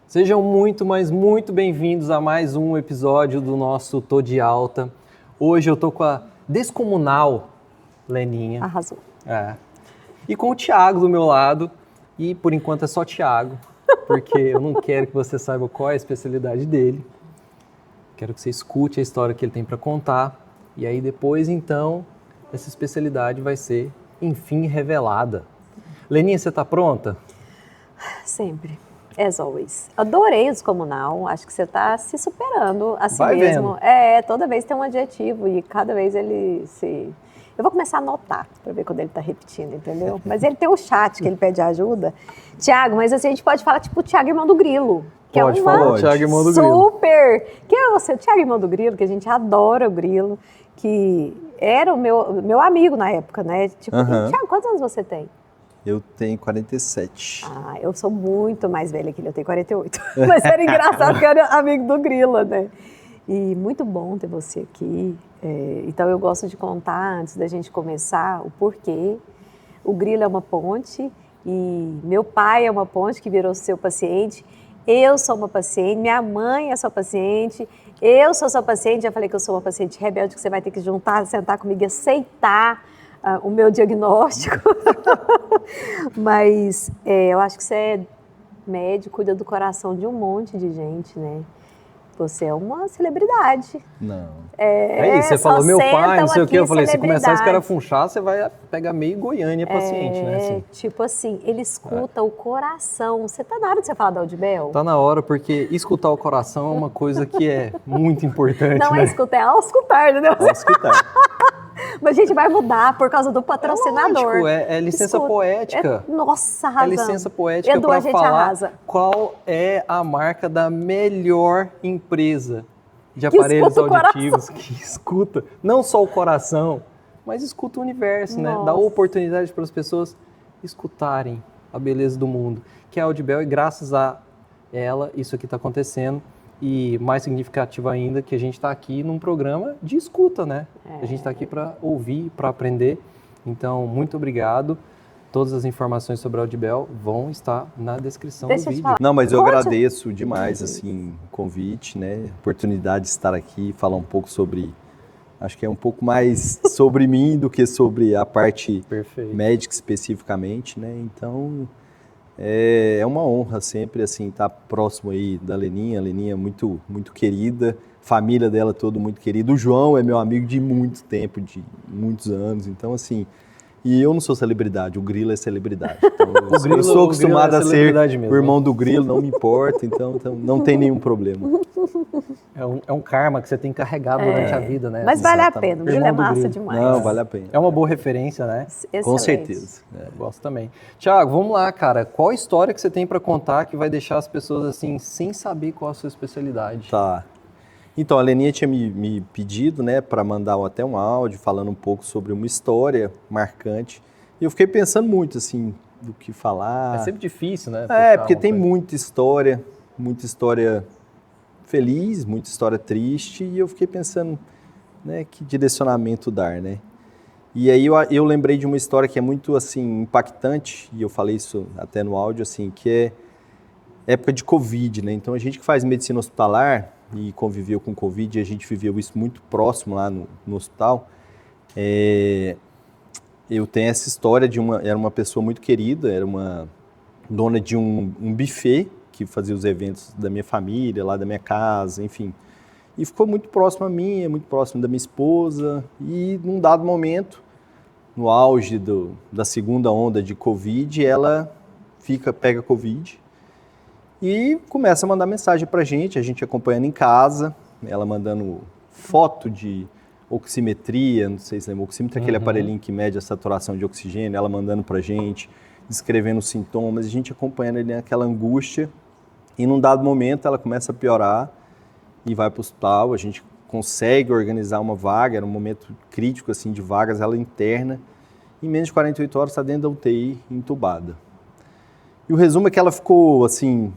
Sejam muito, mas muito bem-vindos a mais um episódio do nosso Tô de Alta. Hoje eu tô com a descomunal Leninha. Arrasou. E com o Thiago do meu lado. E por enquanto é só Thiago, porque eu não quero que você saiba qual é a especialidade dele. Quero que você escute a história que ele tem para contar. E aí depois, então, essa especialidade vai ser, enfim, revelada. Leninha, você tá pronta? Sempre. As always. Adorei o descomunal. Acho que você está se superando a si mesmo. Vendo. Toda vez tem um adjetivo e cada vez ele se... Eu vou começar a anotar para ver quando ele está repetindo, entendeu? Mas ele tem um chat que ele pede ajuda. Tiago, mas assim, a gente pode falar tipo o Tiago, irmão do Grilo. Que Pode é falar, Thiago, irmão do Grilo. Super! Que é você, o Thiago, irmão do Grilo, que a gente adora o Grilo, que era o meu amigo na época, né? Tipo, Thiago, quantos anos você tem? Eu tenho 47. Eu sou muito mais velha que ele, eu tenho 48. Mas era engraçado que eu era amigo do Grilo, né? E muito bom ter você aqui. Então eu gosto de contar, antes da gente começar, o porquê. O Grilo é uma ponte e meu pai é uma ponte que virou seu paciente. Eu sou uma paciente, minha mãe é sua paciente, eu sou sua paciente. Já falei que eu sou uma paciente rebelde, que você vai ter que juntar, sentar comigo e aceitar o meu diagnóstico. Mas eu acho que você é médico, cuida do coração de um monte de gente, né? Você é uma celebridade. Não. É isso, você falou meu pai, não sei o quê. Eu falei, se começar a escarafunchar, você vai pegar meio Goiânia paciente, né? Assim. Tipo assim, ele escuta o coração. Você tá na hora de você falar da Audibel? Tá na hora, porque escutar o coração é uma coisa que é muito importante, Não né? é escutar, é auscultar, entendeu? Auscultar. Mas a gente vai mudar por causa do patrocinador. É licença poética. Nossa, arrasamos. É licença poética para falar qual é a marca da melhor empresa de aparelhos auditivos que escuta não só o coração, mas escuta o universo, né? Dá oportunidade para as pessoas escutarem a beleza do mundo, que é a Audibel, e graças a ela isso aqui está acontecendo. E mais significativo ainda, que a gente está aqui num programa de escuta, né? A gente está aqui para ouvir, para aprender. Então, muito obrigado. Todas as informações sobre a Audibel vão estar na descrição do vídeo. Não, mas eu agradeço demais, assim, o convite, né? A oportunidade de estar aqui, falar um pouco sobre... Acho que é um pouco mais sobre mim do que sobre a parte médica especificamente, né? Então... É uma honra sempre, assim, estar próximo aí da Leninha. A Leninha é muito, muito querida, família dela toda muito querida. O João é meu amigo de muito tempo, de muitos anos. Então, assim, e eu não sou celebridade, o Grilo é celebridade. Então, eu sou acostumado a ser o irmão do Grilo, não me importa, então não tem nenhum problema. É um karma que você tem carregado durante a vida, né? Mas vale a pena, o Grilo é massa demais. Não, vale a pena. É uma boa referência, né? Excelente. Com certeza. Eu gosto também. Thiago, vamos lá, cara. Qual história que você tem para contar que vai deixar as pessoas assim, sem saber qual a sua especialidade? Tá. Então, a Leninha tinha me pedido, né, para mandar até um áudio falando um pouco sobre uma história marcante. E eu fiquei pensando muito, assim, do que falar. É sempre difícil, né? Porque tem muita história feliz, muita história triste, e eu fiquei pensando, né, que direcionamento dar, né? E aí eu lembrei de uma história que é muito, assim, impactante, e eu falei isso até no áudio, assim, que é época de Covid, né? Então, a gente que faz medicina hospitalar e conviveu com Covid, e a gente viveu isso muito próximo lá no hospital, eu tenho essa história era uma pessoa muito querida, era uma dona de um buffet, que fazia os eventos da minha família, lá da minha casa, enfim. E ficou muito próximo a mim, muito próximo da minha esposa, e num dado momento, no auge da segunda onda de Covid, ela pega Covid, e começa a mandar mensagem pra gente, a gente acompanhando em casa, ela mandando foto de oximetria, não sei se lembra, oxímetro é aquele aparelhinho que mede a saturação de oxigênio, ela mandando pra gente, descrevendo os sintomas, a gente acompanhando ali naquela angústia, e num dado momento ela começa a piorar e vai para o hospital, a gente consegue organizar uma vaga, era um momento crítico assim de vagas, ela interna, em menos de 48 horas está dentro da UTI, entubada. E o resumo é que ela ficou assim,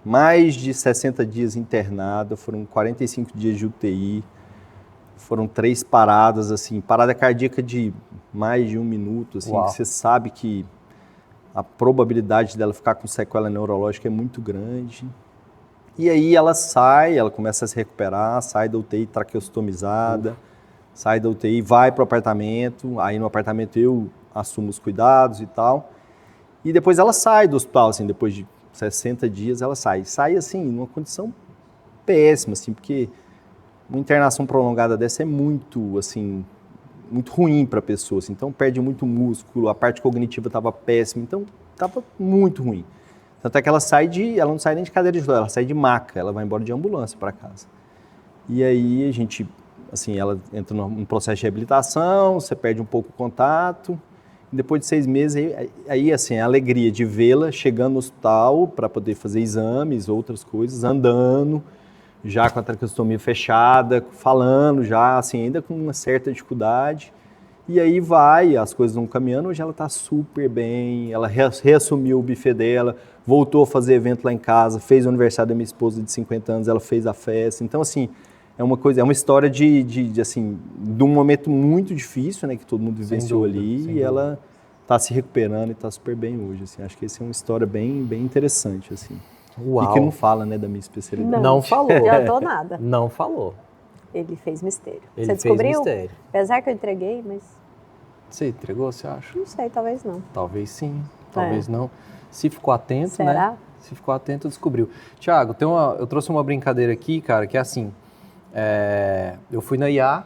mais de 60 dias internada, foram 45 dias de UTI, foram 3 paradas, assim, parada cardíaca de mais de 1 minuto, assim, que você sabe que a probabilidade dela ficar com sequela neurológica é muito grande. E aí ela sai, ela começa a se recuperar, sai da UTI traqueostomizada, sai da UTI, vai para o apartamento, aí no apartamento eu assumo os cuidados e tal. E depois ela sai do hospital, assim, depois de 60 dias ela sai. Sai, assim, numa condição péssima, assim, porque uma internação prolongada dessa é muito, assim, muito ruim para a pessoa, assim. Então perde muito músculo, a parte cognitiva estava péssima, então estava muito ruim. Tanto é que ela não sai nem de cadeira de rodas, ela sai de maca, ela vai embora de ambulância para casa. E aí a gente, assim, ela entra num processo de reabilitação, você perde um pouco o contato. Depois de 6 meses, aí assim, a alegria de vê-la chegando no hospital para poder fazer exames, outras coisas, andando, já com a traqueostomia fechada, falando já, assim, ainda com uma certa dificuldade. E aí as coisas vão caminhando, hoje ela está super bem, ela reassumiu o buffet dela, voltou a fazer evento lá em casa, fez o aniversário da minha esposa de 50 anos, ela fez a festa. Então, assim, é uma história de um momento muito difícil, né, que todo mundo vivenciou ali, e ela está se recuperando e está super bem hoje, assim. Acho que essa é uma história bem, bem interessante, assim. Uau. E que não fala, né, da minha especialidade. Não falou. Não adiantou nada. Não falou. Ele fez mistério. Ele você descobriu? fez mistério. Apesar que eu entreguei, mas... Você entregou, você acha? Não sei, talvez não. Talvez sim, talvez não. Se ficou atento, Será? né? Se ficou atento, descobriu. Tiago, eu trouxe uma brincadeira aqui, cara, que é assim, eu fui na IA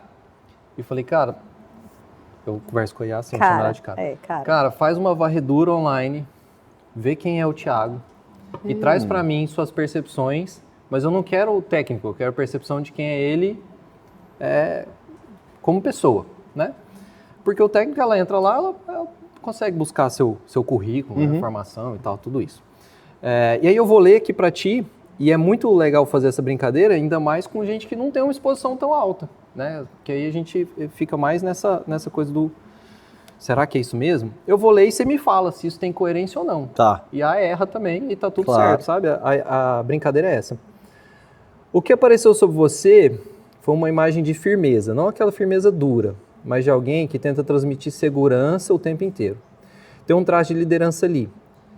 e falei, cara, eu converso com a IA sem chamar ela de cara. Cara, faz uma varredura online, vê quem é o Tiago e traz pra mim suas percepções, mas eu não quero o técnico, eu quero a percepção de quem é ele como pessoa, né? Porque o técnico, ela entra lá, ela consegue buscar seu currículo, né, formação e tal, tudo isso. E aí eu vou ler aqui para ti, e é muito legal fazer essa brincadeira, ainda mais com gente que não tem uma exposição tão alta, né? Que aí a gente fica mais nessa coisa do, será que é isso mesmo? Eu vou ler e você me fala se isso tem coerência ou não. Tá. E a erra também, e tá tudo certo, sabe? A brincadeira é essa. O que apareceu sobre você foi uma imagem de firmeza, não aquela firmeza dura, mas de alguém que tenta transmitir segurança o tempo inteiro. Tem um traço de liderança ali,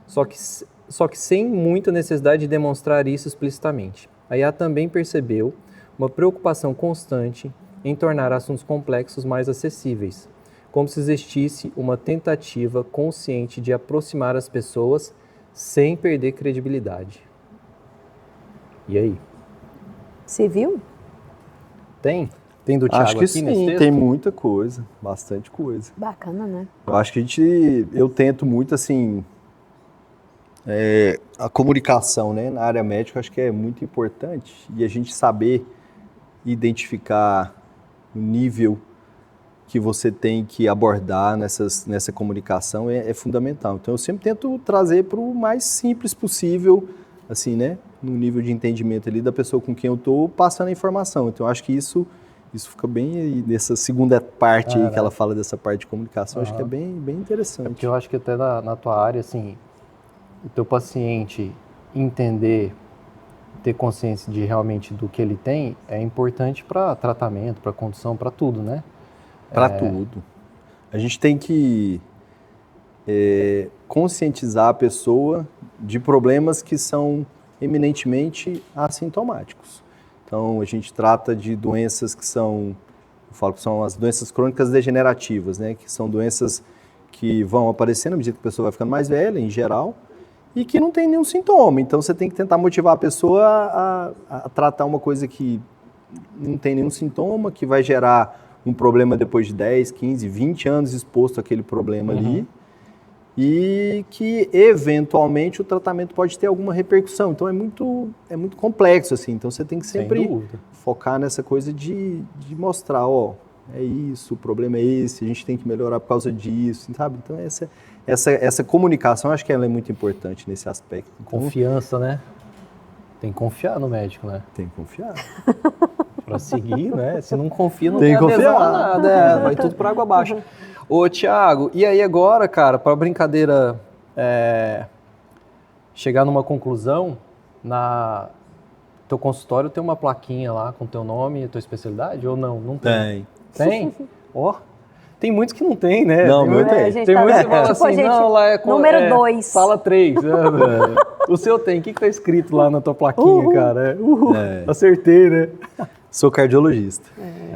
só que sem muita necessidade de demonstrar isso explicitamente. A IA também percebeu uma preocupação constante em tornar assuntos complexos mais acessíveis, como se existisse uma tentativa consciente de aproximar as pessoas sem perder credibilidade. E aí? Você viu? Tem? Tem do Thiago acho que aqui sim, nesse texto? Tem muita coisa, bastante coisa. Bacana, né? Eu acho que eu tento muito, assim, a comunicação, né, na área médica, acho que é muito importante, e a gente saber identificar o nível que você tem que abordar nessa comunicação é fundamental. Então, eu sempre tento trazer para o mais simples possível, assim, né, no nível de entendimento ali da pessoa com quem eu estou passando a informação. Então, eu acho que isso fica bem aí nessa segunda parte aí que ela fala dessa parte de comunicação, acho que é bem, bem interessante. Porque eu acho que até na tua área, assim, o teu paciente entender, ter consciência de realmente do que ele tem, é importante para tratamento, para condução, para tudo, né? Para tudo. A gente tem que conscientizar a pessoa de problemas que são eminentemente assintomáticos. Então, a gente trata de doenças que eu falo que são as doenças crônicas degenerativas, né? Que são doenças que vão aparecendo à medida que a pessoa vai ficando mais velha, em geral, e que não tem nenhum sintoma. Então, você tem que tentar motivar a pessoa a tratar uma coisa que não tem nenhum sintoma, que vai gerar um problema depois de 10, 15, 20 anos exposto àquele problema ali, e que, eventualmente, o tratamento pode ter alguma repercussão. Então, é muito complexo, assim. Então, você tem que sempre focar nessa coisa de mostrar, é isso, o problema é esse, a gente tem que melhorar por causa disso, sabe? Então, essa comunicação, acho que ela é muito importante nesse aspecto. Então, confiança, né? Tem que confiar no médico, né? Tem que confiar. Para seguir, né? Se não confia, não tem adesão a nada, vai tudo para água abaixo. Ô, Thiago, e aí agora, cara, para a brincadeira chegar numa conclusão, teu consultório tem uma plaquinha lá com teu nome e tua especialidade ou não? Não tem? Tem. Tem? Ó, Tem muitos que não tem, né? Não, meu tem. Tem muitos que falam assim, gente, não, lá é... número 2. Sala 3. O seu tem, o que tá escrito lá na tua plaquinha, cara? Acertei, né? Sou cardiologista.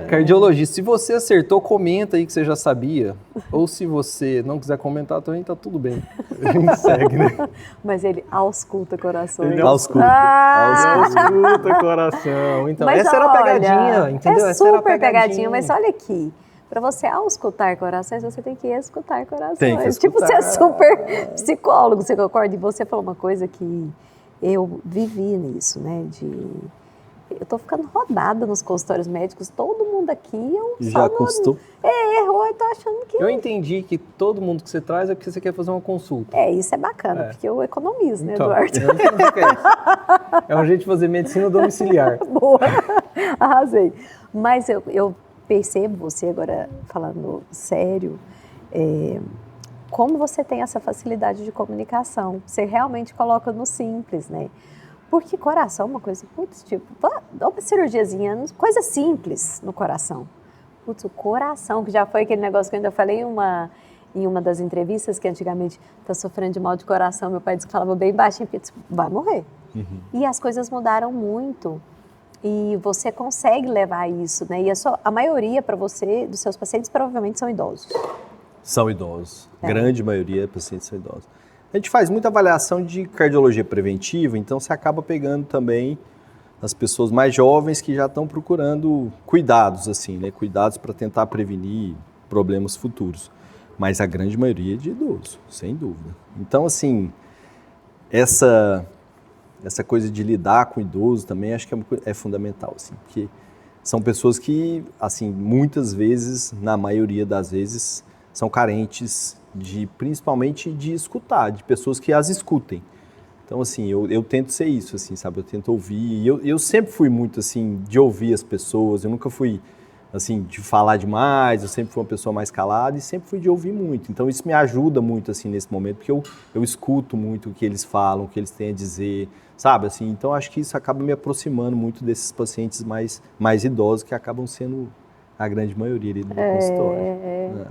Cardiologista, se você acertou, comenta aí que você já sabia. Ou se você não quiser comentar, também tá tudo bem. A gente segue, né? Mas ele ausculta corações. Ele ausculta. Ausculta coração. Então, Mas essa era a pegadinha, entendeu? É Essa era a super pegadinha, mas olha aqui. Para você auscultar corações, você tem que escutar corações. Tem que Tipo, escutar. você é super psicólogo, você concorda? E você falou uma coisa que eu vivi nisso, né? Eu tô ficando rodada nos consultórios médicos, todo mundo aqui... Já consultou? Errou, eu tô achando que... Eu entendi que todo mundo que você traz é porque você quer fazer uma consulta. Isso é bacana, porque eu economizo, né, Então, Eduardo? eu não sei o que é isso. É um jeito de fazer medicina domiciliar. Boa, arrasei. Mas eu percebo você agora falando sério, como você tem essa facilidade de comunicação. Você realmente coloca no simples, né? Porque coração é uma coisa, putz, tipo, dá uma cirurgiazinha, coisa simples no coração. Putz, o coração, que já foi aquele negócio que eu ainda falei em uma das entrevistas, que antigamente tá sofrendo de mal de coração, meu pai disse que falava bem baixinho, porque vai morrer. Uhum. E as coisas mudaram muito. E você consegue levar isso, né? E a maioria para você, dos seus pacientes, provavelmente são idosos. São idosos. Grande maioria dos pacientes são idosos. A gente faz muita avaliação de cardiologia preventiva, então você acaba pegando também as pessoas mais jovens que já estão procurando cuidados, assim, né? Cuidados para tentar prevenir problemas futuros. Mas a grande maioria é de idosos, sem dúvida. Então, assim, essa coisa de lidar com idoso também acho que é fundamental, assim, porque são pessoas que, assim, muitas vezes, na maioria das vezes, são carentes principalmente de escutar, de pessoas que as escutem. Então, assim, eu tento ser isso, assim, sabe? Eu tento ouvir. E eu sempre fui muito, assim, de ouvir as pessoas. Eu nunca fui, assim, de falar demais. Eu sempre fui uma pessoa mais calada e sempre fui de ouvir muito. Então, isso me ajuda muito, assim, nesse momento, porque eu escuto muito o que eles falam, o que eles têm a dizer, sabe? Assim, então, acho que isso acaba me aproximando muito desses pacientes mais idosos, que acabam sendo a grande maioria ali do consultório.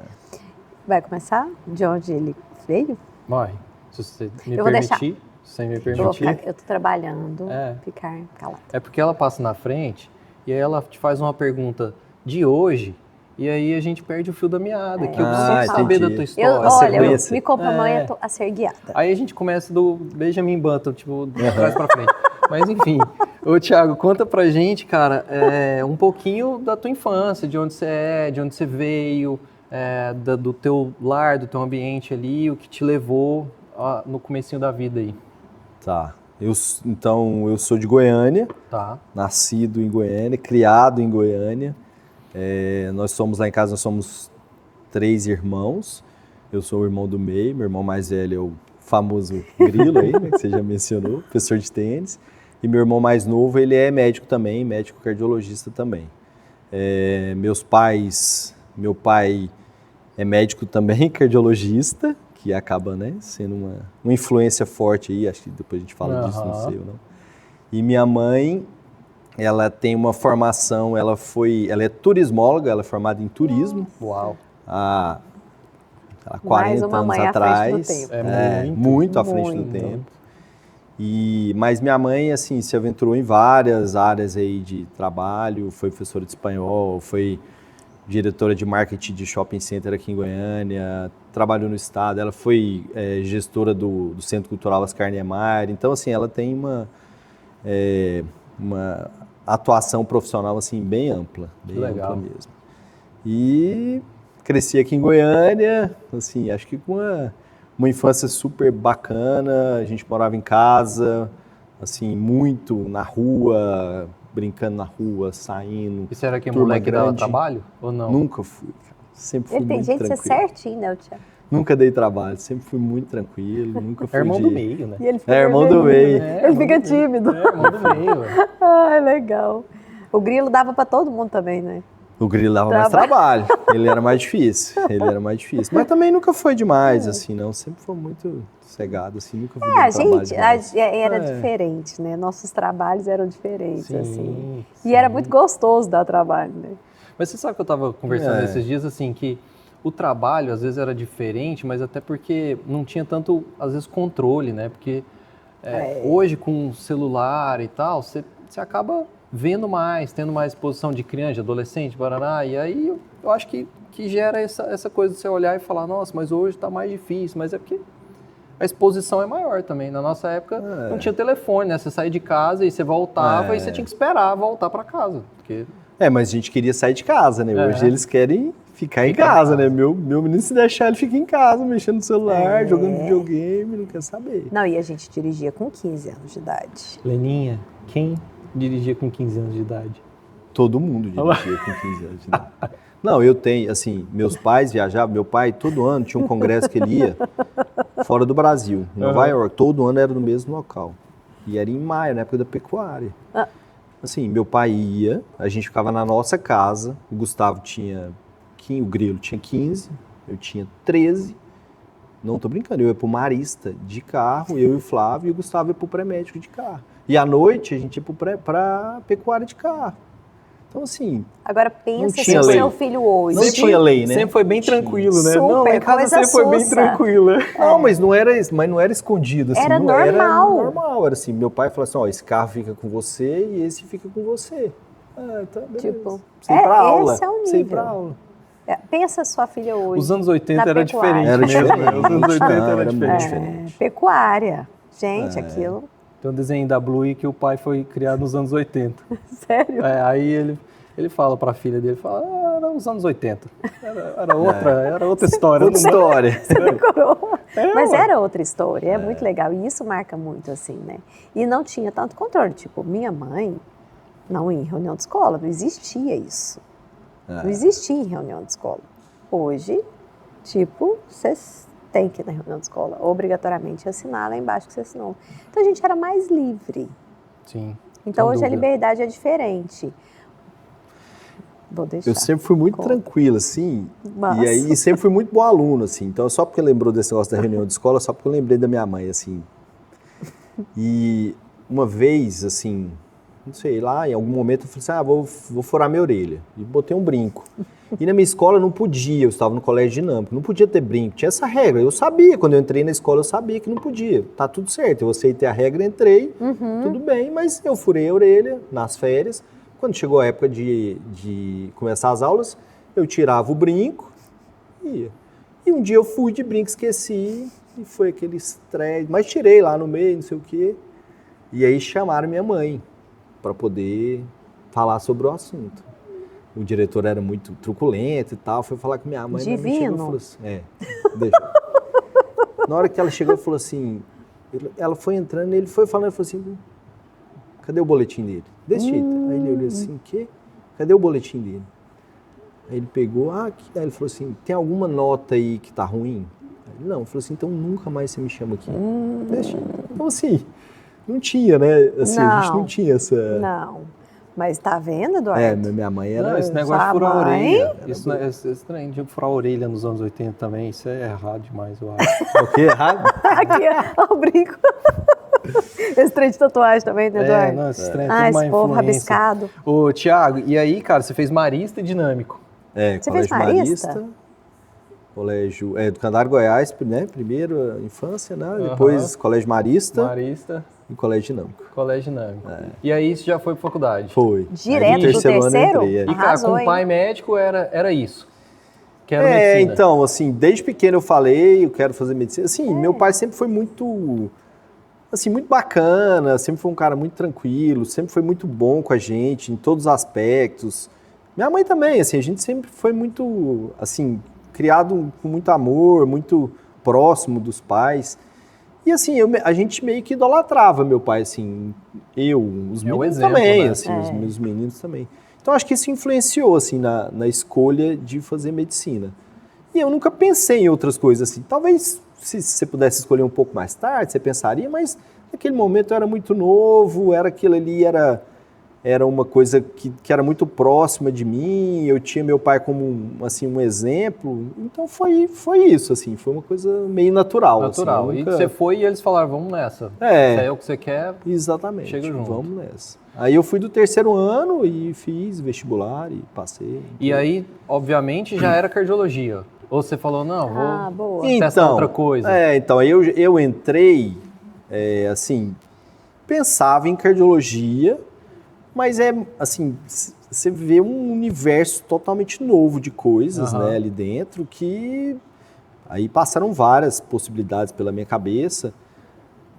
Vai começar? De onde ele veio? Vai. Se você me permitir. Sem me permitir. Eu tô trabalhando, ficar calado. É porque ela passa na frente e aí ela te faz uma pergunta de hoje e aí a gente perde o fio da meada, que eu preciso saber da tua história. Olha, eu me comprometo a ser guiada. Aí a gente começa do Benjamin Button, tipo, de trás pra frente. Mas enfim, ô Thiago, conta pra gente, cara, um pouquinho da tua infância, de onde você é, de onde você veio, do teu lar, do teu ambiente ali, o que te levou no comecinho da vida aí. Tá. Então, eu sou de Goiânia, nascido em Goiânia, criado em Goiânia. Nós somos, lá em casa, nós somos 3 irmãos. Eu sou o irmão do meio, meu irmão mais velho é o famoso Grilo aí, né, que você já mencionou, professor de tênis. E meu irmão mais novo, ele é médico também, médico cardiologista também. Meu pai é médico também, cardiologista, que acaba, né, sendo uma influência forte aí, acho que depois a gente fala disso, não sei ou não. E minha mãe, ela tem uma formação, ela é turismóloga, ela é formada em turismo. Uau! Há 40 anos atrás. Muito à frente do tempo. Mas minha mãe, assim, se aventurou em várias áreas aí de trabalho, foi professora de espanhol, foi diretora de marketing de shopping center aqui em Goiânia, trabalhou no estado, ela foi gestora do Centro Cultural Oscar Niemeyer. Então, assim, ela tem uma atuação profissional, assim, bem ampla. Bem legal. Ampla mesmo. E cresci aqui em Goiânia, assim, acho que com uma infância super bacana. A gente morava em casa, assim, muito na rua, brincando na rua, saindo. E será que moleque dava trabalho ou não? Nunca fui, cara. Sempre fui muito tranquilo. Ele tem jeito de ser certinho, né, Thiago? Nunca dei trabalho, sempre fui muito tranquilo, nunca fui irmão do meio, né? E ele fica irmão do meio. Ele fica tímido. Irmão do meio. Ai, legal. O Grilo dava para todo mundo também, né? O Grilo dava mais trabalho, ele era mais difícil, Mas também nunca foi demais, assim, não. Sempre foi muito sossegado, assim, nunca foi a gente era diferente, né? Nossos trabalhos eram diferentes, assim. E era muito gostoso dar trabalho, né? Mas você sabe que eu estava conversando esses dias, assim, que o trabalho às vezes era diferente, mas até porque não tinha tanto, às vezes, controle, né? Porque hoje com celular e tal, você acaba vendo mais, tendo mais exposição de criança, de adolescente, barará, e aí eu acho que gera essa coisa de você olhar e falar, nossa, mas hoje está mais difícil, mas é porque a exposição é maior também. Na nossa época não tinha telefone, né? Você saía de casa e você voltava e você tinha que esperar voltar para casa. Porque... mas a gente queria sair de casa, né? Hoje eles querem ficar em casa, né? Meu menino, se deixar, ele fica em casa, mexendo no celular, jogando videogame, não quer saber. Não, e a gente dirigia com 15 anos de idade. Leninha, quem dirigia com 15 anos de idade? Todo mundo dirigia com 15 anos de idade. Não, eu tenho, assim, meus pais viajavam, meu pai todo ano tinha um congresso que ele ia fora do Brasil, em Nova York, todo ano era no mesmo local. E era em maio, na época da pecuária. Assim, meu pai ia, a gente ficava na nossa casa, o Gustavo tinha, o Grilo tinha 15, eu tinha 13, não tô brincando, eu ia pro Marista de carro, eu e o Flávio, e o Gustavo ia pro pré-médico de carro. E à noite a gente ia pra pecuária de carro. Então, assim... Agora pensa se o seu filho hoje... Não tinha lei, né? Sempre foi bem tranquilo, né? Super, não, em casa sempre foi bem tranquila. Não, mas não era escondido, assim. Era normal. Era normal, era assim, meu pai falou assim, esse carro fica com você e esse fica com você. Tá, beleza. Tipo, você ir pra aula. Esse é o nível. Você ir pra aula. Pensa sua filha hoje. Os anos 80 era diferente. Era diferente. Os anos 80 era diferente. Pecuária. Gente, aquilo... Tem um desenho da Bluey que o pai foi criado nos anos 80. Sério? Aí ele fala pra filha dele, era os anos 80. Era outra história. Outra história. Você decorou. Mas era outra história, é muito legal. E isso marca muito, assim, né? E não tinha tanto controle. Tipo, minha mãe, não ia em reunião de escola, não existia isso. Não existia em reunião de escola. Hoje, tipo, vocês têm que ir na reunião de escola, obrigatoriamente assinar lá embaixo que você assinou. Então a gente era mais livre. Sim. Então hoje a liberdade é diferente. Vou deixar. Eu sempre fui muito tranquilo, assim, e aí sempre fui muito bom aluno, assim, então só porque lembrou desse negócio da reunião de escola, só porque eu lembrei da minha mãe, assim. E uma vez, assim, não sei, lá em algum momento eu falei assim, vou furar minha orelha, e botei um brinco. E na minha escola não podia, eu estava no colégio dinâmico, não podia ter brinco, tinha essa regra, eu sabia, quando eu entrei na escola eu sabia que não podia, tá tudo certo, eu aceitei a regra, entrei, tudo bem, mas eu furei a orelha nas férias. Quando chegou a época de começar as aulas, eu tirava o brinco e ia. E um dia eu fui de brinco, esqueci, e foi aquele estresse, mas tirei lá no meio, não sei o quê. E aí chamaram minha mãe para poder falar sobre o assunto. O diretor era muito truculento e tal, foi falar com minha mãe. Divino. Minha mãe chegou e falou assim, deixa. Na hora que ela chegou, falou assim, ela foi entrando, ele foi falando, falou assim, cadê o boletim dele? Desse jeito. Aí ele olhou assim, o quê? Cadê o boletim dele? Aí ele pegou, aqui. Aí ele falou assim, tem alguma nota aí que tá ruim? Aí ele, não, ele falou assim, então nunca mais você me chama aqui. Deixa. Então assim, não tinha, né? Assim, a gente não tinha essa... Não, mas tá vendo, Eduardo? Minha mãe era... Não, esse negócio de furar a orelha, esse trem de furar a orelha nos anos 80 também, isso é errado demais, eu acho. O quê? Errado? Aqui, ó, o brinco. Esse trem de tatuagem também, né, Eduardo? Não, esse trem é tudo uma esse povo influência. rabiscado. Ô, Thiago, e aí, cara, você fez Marista e Dinâmico. Você fez Marista? Colégio do Canário Goiás, né? Primeiro infância, né? Depois Colégio Marista e Colégio Dinâmico. Colégio Dinâmico. E aí você já foi para faculdade? Foi. Direto do terceiro? E cara, com o pai médico era isso. Que era medicina. Então, assim, desde pequeno eu falei, eu quero fazer medicina. Assim, meu pai sempre foi muito bacana, sempre foi um cara muito tranquilo, sempre foi muito bom com a gente em todos os aspectos. Minha mãe também, assim, a gente sempre foi muito, assim, criado com muito amor, muito próximo dos pais. E assim, a gente meio que idolatrava meu pai, assim, os meninos exemplo, também, né? Assim, os meus meninos também. Então acho que isso influenciou, assim, na escolha de fazer medicina. E eu nunca pensei em outras coisas, assim, talvez se você pudesse escolher um pouco mais tarde, você pensaria, mas naquele momento eu era muito novo, aquilo ali era uma coisa que era muito próxima de mim, eu tinha meu pai como assim, um exemplo, então foi isso, assim, foi uma coisa meio natural. Natural, assim, e você foi e eles falaram, vamos nessa, se é o que você quer, exatamente, chega junto. Vamos nessa. Aí eu fui do terceiro ano e fiz vestibular e passei. E aí, obviamente, já era cardiologia. Ou você falou, não, vou boa. testar outra coisa? Então aí eu entrei, assim, pensava em cardiologia, mas assim, você vê um universo totalmente novo de coisas, né, ali dentro, que aí passaram várias possibilidades pela minha cabeça,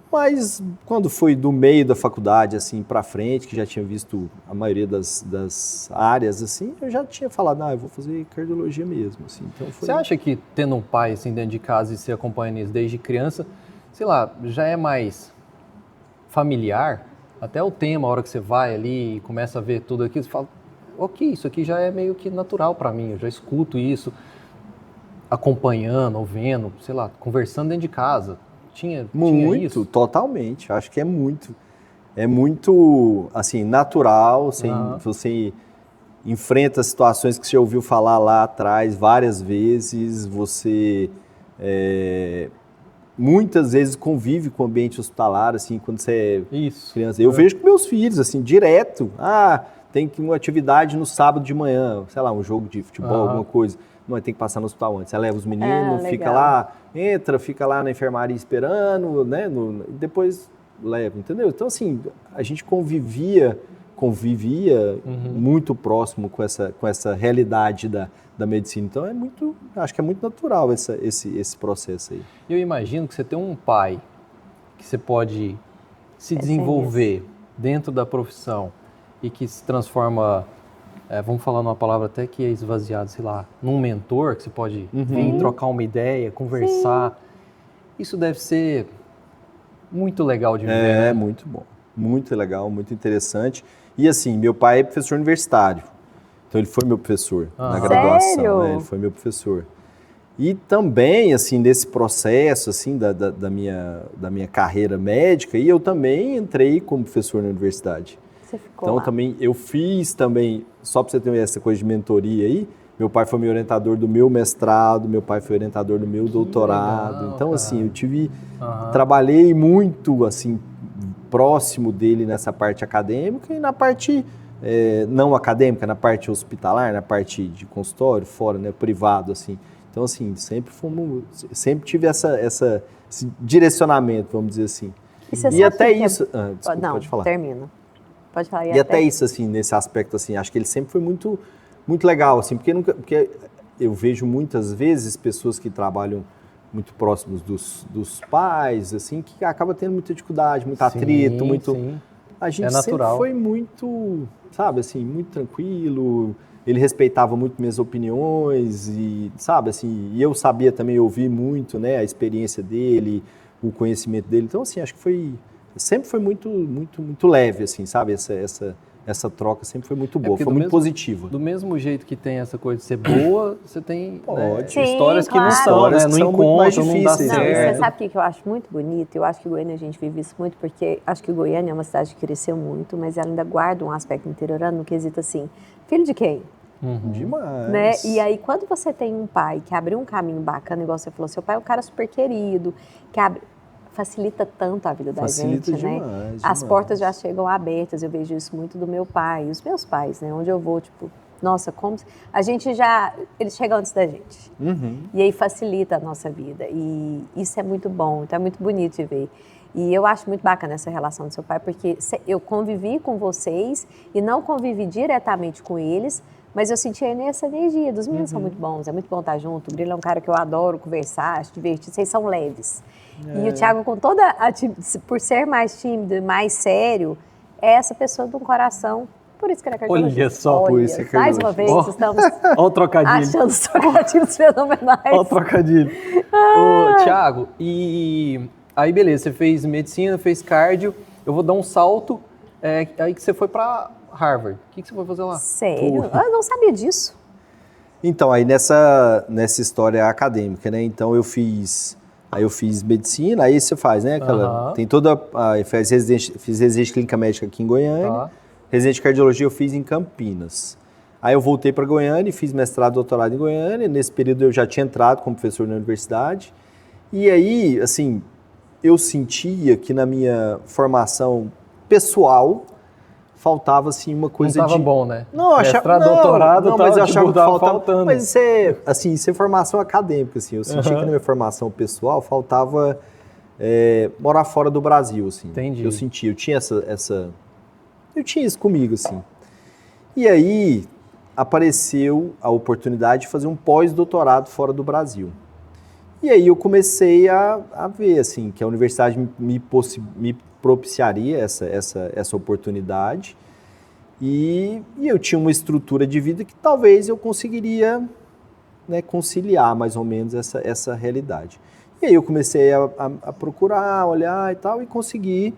mas quando foi do meio da faculdade, assim, para frente, que já tinha visto a maioria das áreas, assim, eu já tinha falado, eu vou fazer cardiologia mesmo, assim. Então Você acha que tendo um pai, assim, dentro de casa e se acompanhando isso desde criança, sei lá, já é mais familiar? Até o tema, a hora que você vai ali e começa a ver tudo aquilo, você fala, ok, isso aqui já é meio que natural para mim, eu já escuto isso, acompanhando, ou vendo, sei lá, conversando dentro de casa. Tinha isso? Totalmente. Acho que é muito, assim, natural, você enfrenta situações que você ouviu falar lá atrás várias vezes, você muitas vezes convive com o ambiente hospitalar, assim, quando você é criança. Eu vejo com meus filhos, assim, direto. Tem uma atividade no sábado de manhã, sei lá, um jogo de futebol, alguma coisa. Não, tem que passar no hospital antes. Você leva os meninos, fica lá, fica lá na enfermaria esperando, né? Depois leva, entendeu? Então, assim, a gente convivia muito próximo com essa realidade da medicina. Então, acho que é muito natural esse processo aí. Eu imagino que você tem um pai que você pode se desenvolver dentro da profissão e que se transforma... vamos falar numa palavra até que é esvaziada, sei lá, num mentor, que você pode vir trocar uma ideia, conversar. Sim. Isso deve ser muito legal de ver, né? Muito bom. Muito legal, muito interessante. E assim, meu pai é professor universitário. Então ele foi meu professor na graduação. Sério? Ele foi meu professor. E também, assim, nesse processo, assim, da minha carreira médica, e eu também entrei como professor na universidade. Você ficou então lá. Também eu fiz também, só para você ter essa coisa de mentoria aí, meu pai foi meu orientador do meu mestrado, meu pai foi orientador do meu doutorado. Legal, então, cara. assim, eu trabalhei muito, assim, próximo dele nessa parte acadêmica e na parte não acadêmica, na parte hospitalar, na parte de consultório, fora, né, privado, assim. Então, assim, sempre tive esse direcionamento, vamos dizer assim. E até isso... Desculpa, pode falar. Termina. Pode falar. E até isso, assim, nesse aspecto, assim, acho que ele sempre foi muito, muito legal, assim, porque eu vejo muitas vezes pessoas que trabalham muito próximos dos pais, assim, que acabam tendo muita dificuldade, muito atrito, muito... Sim. A gente sempre foi muito, sabe, assim, muito tranquilo, ele respeitava muito minhas opiniões e, sabe, assim, e eu sabia também ouvir muito, né, a experiência dele, o conhecimento dele, então, assim, acho que sempre foi muito, muito, muito leve, assim, sabe? Essa troca sempre foi muito boa, foi muito positiva. Do mesmo jeito que tem essa coisa de ser boa, você tem Sim, histórias que não são, histórias né? que são muito mais difíceis. Não, você sabe o que eu acho muito bonito? Eu acho que Goiânia a gente vive isso muito, porque acho que Goiânia é uma cidade que cresceu muito, mas ela ainda guarda um aspecto interiorano no quesito assim, filho de quem? Demais. Né? E aí, quando você tem um pai que abriu um caminho bacana, igual você falou, seu pai é um cara super querido, que facilita tanto a vida da gente, demais, né? demais. As portas já chegam abertas, eu vejo isso muito do meu pai, e os meus pais, né? Onde eu vou, tipo, nossa, como... A gente eles chegam antes da gente. E aí facilita a nossa vida. E isso é muito bom, então é muito bonito de ver. E eu acho muito bacana essa relação do seu pai, porque eu convivi com vocês e não convivi diretamente com eles, mas eu senti essa energia. Dos meninos são muito bons, é muito bom estar junto. O Grilo é um cara que eu adoro conversar, acho divertido, vocês são leves. E o Thiago, com por ser mais tímido e mais sério, é essa pessoa de um coração. Por isso que ele é cardiologista. Olha só, por isso que é mais uma vez, estamos olha o trocadilho. achando os trocadilhos fenomenais. Olha o trocadilho. Ô, Thiago, e aí beleza, você fez medicina, fez cardio, eu vou dar um salto, aí que você foi para Harvard. O que você foi fazer lá? Sério? Eu não sabia disso. Então, aí nessa história acadêmica, né? Então eu fiz medicina, aí você faz, né? Tem fiz residência clínica médica aqui em Goiânia, residência de cardiologia eu fiz em Campinas. Aí eu voltei para Goiânia e fiz mestrado e doutorado em Goiânia. Nesse período eu já tinha entrado como professor na universidade. E aí, assim, eu sentia que na minha formação pessoal faltava assim uma coisa não tava bom, né? Não, achava doutorado, não, mas eu achava que faltava faltando. Mas isso é formação acadêmica, assim. Eu sentia que na minha formação pessoal faltava morar fora do Brasil, assim. Entendi. Eu tinha eu tinha isso comigo, assim. E aí apareceu a oportunidade de fazer um pós-doutorado fora do Brasil. E aí eu comecei a ver, assim, que a universidade me propiciaria essa oportunidade e eu tinha uma estrutura de vida que talvez eu conseguiria, né, conciliar mais ou menos essa realidade. E aí eu comecei a procurar, olhar e tal, e consegui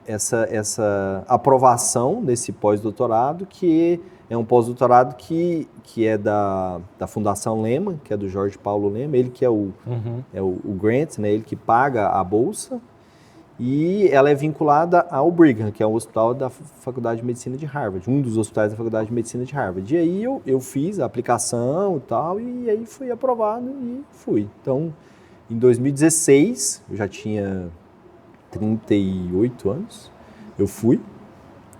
essa aprovação desse pós-doutorado, que é um pós-doutorado que é da Fundação Lehman, que é do Jorge Paulo Lehman, ele que é o grant, né, ele que paga a bolsa, e ela é vinculada ao Brigham, que é um hospital da Faculdade de Medicina de Harvard, um dos hospitais da Faculdade de Medicina de Harvard. E aí eu fiz a aplicação e tal, e aí fui aprovado e fui. Então, em 2016, eu já tinha 38 anos, eu fui.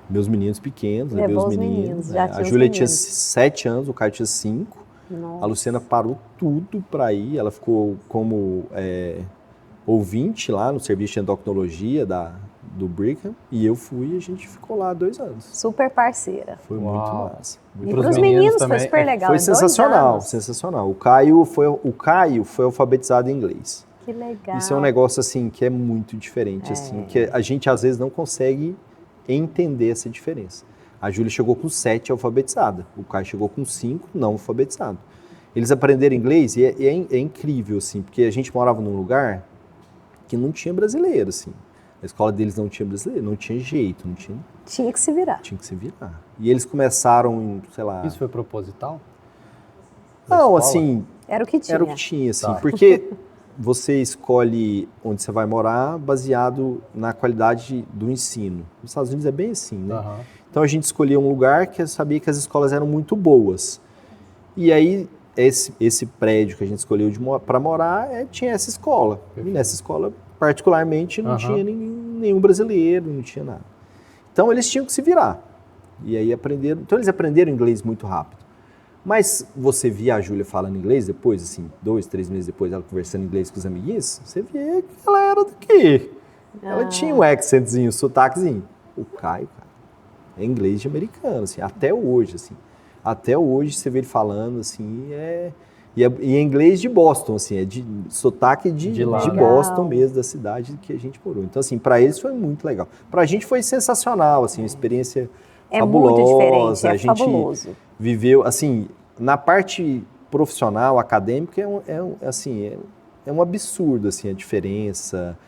Meus meninos pequenos, levei os meninos. A Júlia tinha 7 anos, o Caio tinha 5. Nossa. A Luciana parou tudo para ir. Ela ficou como ouvinte lá no serviço de endocrinologia do Brigham. E eu fui e a gente ficou lá 2 anos. Super parceira. Foi muito massa. E para os meninos foi super legal. Foi sensacional. O Caio foi alfabetizado em inglês. Que legal. Isso é um negócio assim que é muito diferente, assim, que a gente às vezes não consegue entender essa diferença. A Júlia chegou com 7 alfabetizada, o Caio chegou com 5 não alfabetizado. Eles aprenderam inglês e é incrível, assim, porque a gente morava num lugar que não tinha brasileiro, assim. A escola deles não tinha brasileiro, não tinha jeito, não tinha... Tinha que se virar. Tinha que se virar. E eles começaram, sei lá... Isso foi proposital? Não, assim... Era o que tinha. Era o que tinha, assim, Tá. porque você escolhe onde você vai morar baseado na qualidade do ensino. Nos Estados Unidos é bem assim, né? Uhum. Então a gente escolhia um lugar que eu sabia que as escolas eram muito boas. E aí esse prédio que a gente escolheu para morar tinha essa escola. Perfeito. E nessa escola, particularmente, não tinha nenhum brasileiro, não tinha nada. Então eles tinham que se virar. E aí aprenderam. Então eles aprenderam inglês muito rápido. Mas você via a Júlia falando inglês depois, assim, 2, 3 meses depois, ela conversando inglês com os amiguinhos, você via que ela era daqui. Ela tinha um accentzinho, um sotaquezinho. O Caio, cara, é inglês de americano, assim, até hoje, assim. Até hoje você vê ele falando, assim, e é inglês de Boston, assim, é de sotaque de Boston mesmo, da cidade que a gente morou. Então, assim, para eles foi muito legal. Pra gente foi sensacional, assim, uma experiência fabulosa. Muito diferente, a gente fabuloso. Viveu, assim, na parte profissional, acadêmica, é um absurdo, assim, a diferença,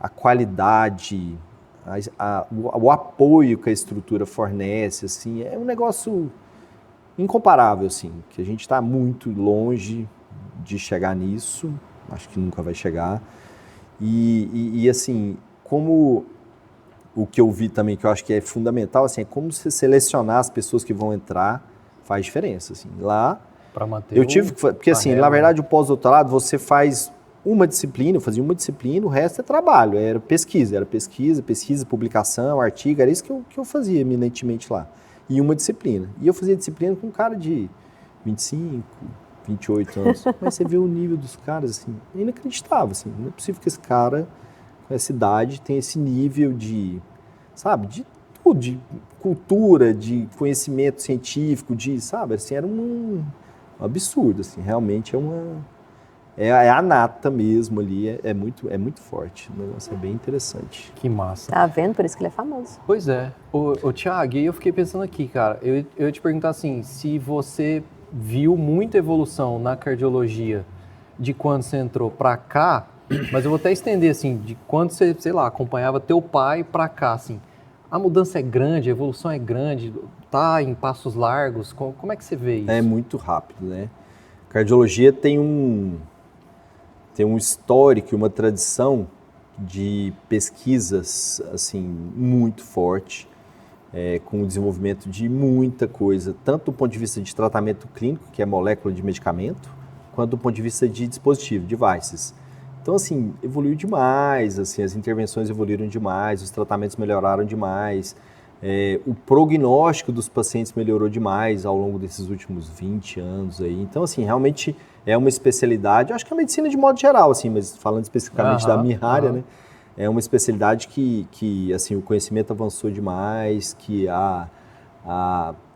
a qualidade, o apoio que a estrutura fornece, assim, é um negócio incomparável, assim, que a gente está muito longe de chegar nisso, acho que nunca vai chegar, e assim, como o que eu vi também, que eu acho que é fundamental, assim, é como você selecionar as pessoas que vão entrar, faz diferença, assim. Lá, eu tive que... Porque, assim, na verdade, o pós-doutorado, você faz uma disciplina, eu fazia uma disciplina, o resto é trabalho, era pesquisa, publicação, artigo, era isso que eu fazia eminentemente lá. E uma disciplina. E eu fazia disciplina com um cara de 25, 28 anos. Mas você vê o nível dos caras, assim, é inacreditável, assim. Não é possível que esse cara, com essa idade, tenha esse nível de, sabe, de tudo, de cultura, de conhecimento científico, sabe, assim, era um absurdo, assim, realmente é a nata mesmo ali, é muito forte, o negócio é bem interessante. Que massa. Tá vendo? Por isso que ele é famoso. Pois é. Ô Thiago, e eu fiquei pensando aqui, cara, eu ia te perguntar assim, se você viu muita evolução na cardiologia de quando você entrou pra cá, mas eu vou até estender, assim, de quando você, sei lá, acompanhava teu pai pra cá, assim, a mudança é grande, a evolução é grande, tá em passos largos, como é que você vê isso? É muito rápido, né? Cardiologia tem um histórico, uma tradição de pesquisas, assim, muito forte, com o desenvolvimento de muita coisa, tanto do ponto de vista de tratamento clínico, que é molécula de medicamento, quanto do ponto de vista de dispositivo, devices. Então, assim, evoluiu demais, assim, as intervenções evoluíram demais, os tratamentos melhoraram demais. O prognóstico dos pacientes melhorou demais ao longo desses últimos 20 anos aí. Então, assim, realmente é uma especialidade, eu acho que a medicina de modo geral, assim, mas falando especificamente da minha área, né? É uma especialidade que assim, o conhecimento avançou demais, que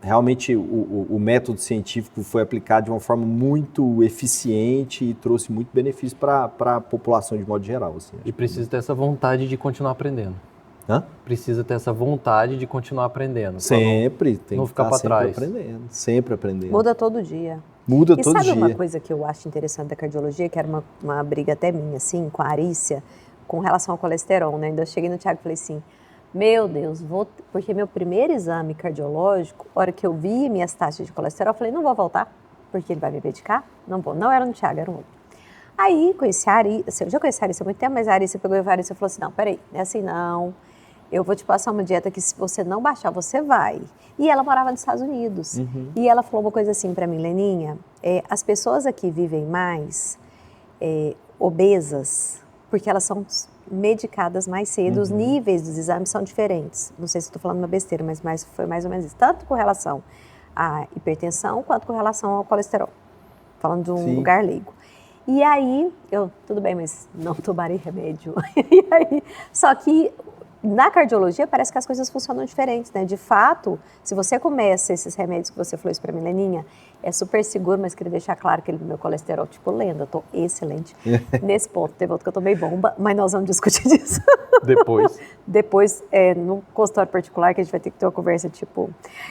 realmente o método científico foi aplicado de uma forma muito eficiente e trouxe muito benefício para a população de modo geral. Assim, e precisa ter essa vontade de continuar aprendendo. Precisa ter essa vontade de continuar aprendendo. Sempre, tem não que ficar para trás. Sempre aprendendo. Muda todo dia. Muda todo dia. E sabe uma coisa que eu acho interessante da cardiologia, que era uma briga até minha, assim, com a Arícia, com relação ao colesterol, né? Ainda eu cheguei no Thiago e falei assim, meu Deus, porque meu primeiro exame cardiológico, a hora que eu vi minhas taxas de colesterol, eu falei, não vou voltar, porque ele vai me medicar? Não vou. Não era no Thiago, era um outro. Aí, conheci a Arícia, eu já conheci a Arícia há muito tempo, mas a Arícia pegou a Arícia e falou assim, não, peraí, não é assim não, eu vou te passar uma dieta que se você não baixar, você vai. E ela morava nos Estados Unidos. E ela falou uma coisa assim para mim, Leninha, as pessoas aqui vivem mais obesas, porque elas são medicadas mais cedo, os níveis dos exames são diferentes. Não sei se estou falando uma besteira, mas foi mais ou menos isso. Tanto com relação à hipertensão, quanto com relação ao colesterol. Falando de um lugar leigo. E aí, tudo bem, mas não tomarei remédio. E aí, só que na cardiologia parece que as coisas funcionam diferentes, né? De fato, se você começa esses remédios que você falou isso para mim, Leninha, é super seguro, mas queria deixar claro que ele meu colesterol, tipo, lenda, eu tô excelente nesse ponto. Teve outro que eu tomei bomba, mas nós vamos discutir disso. Depois, no consultório particular, que a gente vai ter que ter uma conversa, tipo...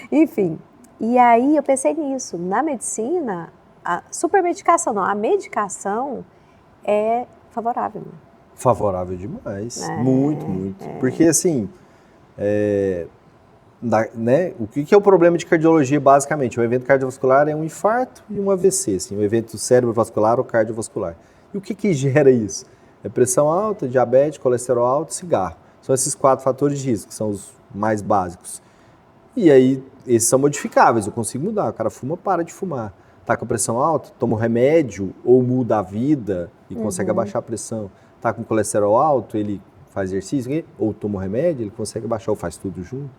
Enfim, e aí eu pensei nisso. Na medicina, a supermedicação não, a medicação é favorável, né? Favorável demais, muito. Porque assim, né, o que é o problema de cardiologia basicamente? O evento cardiovascular é um infarto e um AVC, assim, um evento cerebrovascular ou cardiovascular. E o que gera isso? É pressão alta, diabetes, colesterol alto, cigarro. São esses 4 fatores de risco, que são os mais básicos. E aí, esses são modificáveis, eu consigo mudar. O cara fuma, para de fumar. Tá com a pressão alta, toma um remédio ou muda a vida e consegue abaixar a pressão. Tá com colesterol alto, ele faz exercício, ou toma um remédio, ele consegue baixar ou faz tudo junto.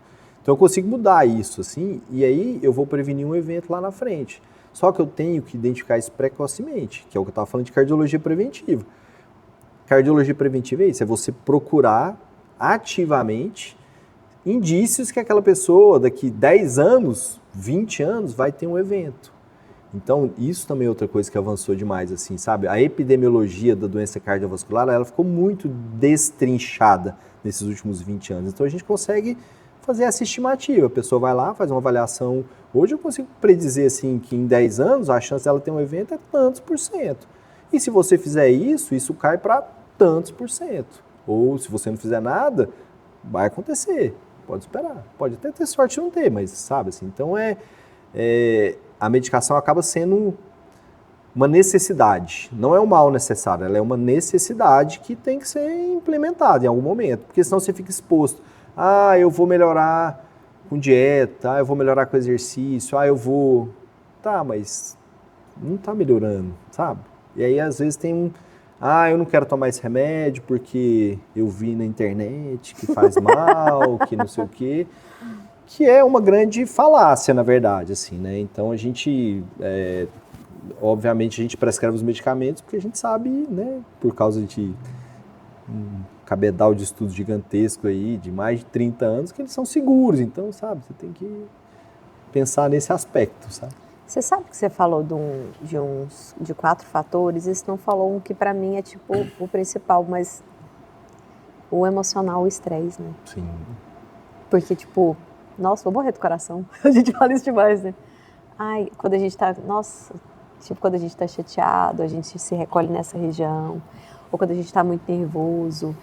Então eu consigo mudar isso, assim, e aí eu vou prevenir um evento lá na frente. Só que eu tenho que identificar isso precocemente, que é o que eu estava falando de cardiologia preventiva. Cardiologia preventiva é isso, é você procurar ativamente indícios que aquela pessoa daqui 10 anos, 20 anos, vai ter um evento. Então, isso também é outra coisa que avançou demais, assim, sabe? A epidemiologia da doença cardiovascular, ela ficou muito destrinchada nesses últimos 20 anos. Então, a gente consegue fazer essa estimativa. A pessoa vai lá, faz uma avaliação. Hoje eu consigo predizer, assim, que em 10 anos a chance dela ter um evento é tantos %. E se você fizer isso, isso cai para tantos %. Ou se você não fizer nada, vai acontecer. Pode esperar. Pode até ter sorte de não ter, mas sabe, assim, então a medicação acaba sendo uma necessidade, não é um mal necessário, ela é uma necessidade que tem que ser implementada em algum momento, porque senão você fica exposto. Eu vou melhorar com dieta, eu vou melhorar com exercício, eu vou... Tá, mas não tá melhorando, sabe? E aí às vezes tem eu não quero tomar esse remédio porque eu vi na internet que faz mal, que não sei o quê. Que é uma grande falácia, na verdade, assim, né? Então, a gente, obviamente, a gente prescreve os medicamentos porque a gente sabe, né, por causa de um cabedal de estudos gigantesco aí, de mais de 30 anos, que eles são seguros. Então, sabe, você tem que pensar nesse aspecto, sabe? Você sabe que você falou de 4 fatores, e você não falou um que para mim é, tipo, o principal, mas o emocional, o estresse, né? Sim. Porque, tipo... Nossa, vou morrer do coração. A gente fala isso demais, né? Quando a gente tá... Nossa, tipo, quando a gente tá chateado, a gente se recolhe nessa região. Ou quando a gente tá muito nervoso,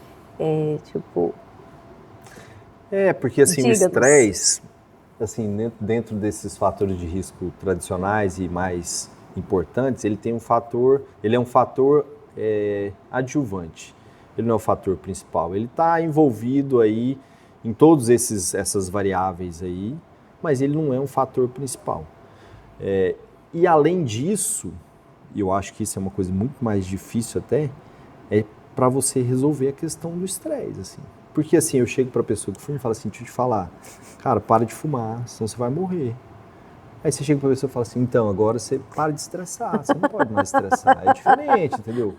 porque assim, o estresse, assim, dentro desses fatores de risco tradicionais e mais importantes, ele tem um fator... Ele é um fator adjuvante. Ele não é o fator principal. Ele tá envolvido aí em todas essas variáveis aí, mas ele não é um fator principal. E além disso, e eu acho que isso é uma coisa muito mais difícil até, é para você resolver a questão do estresse, assim. Porque assim, eu chego pra pessoa que fuma e falo assim, deixa eu te falar, cara, para de fumar, senão você vai morrer. Aí você chega pra pessoa e fala assim, então, agora você para de estressar, você não pode mais estressar. É diferente, entendeu?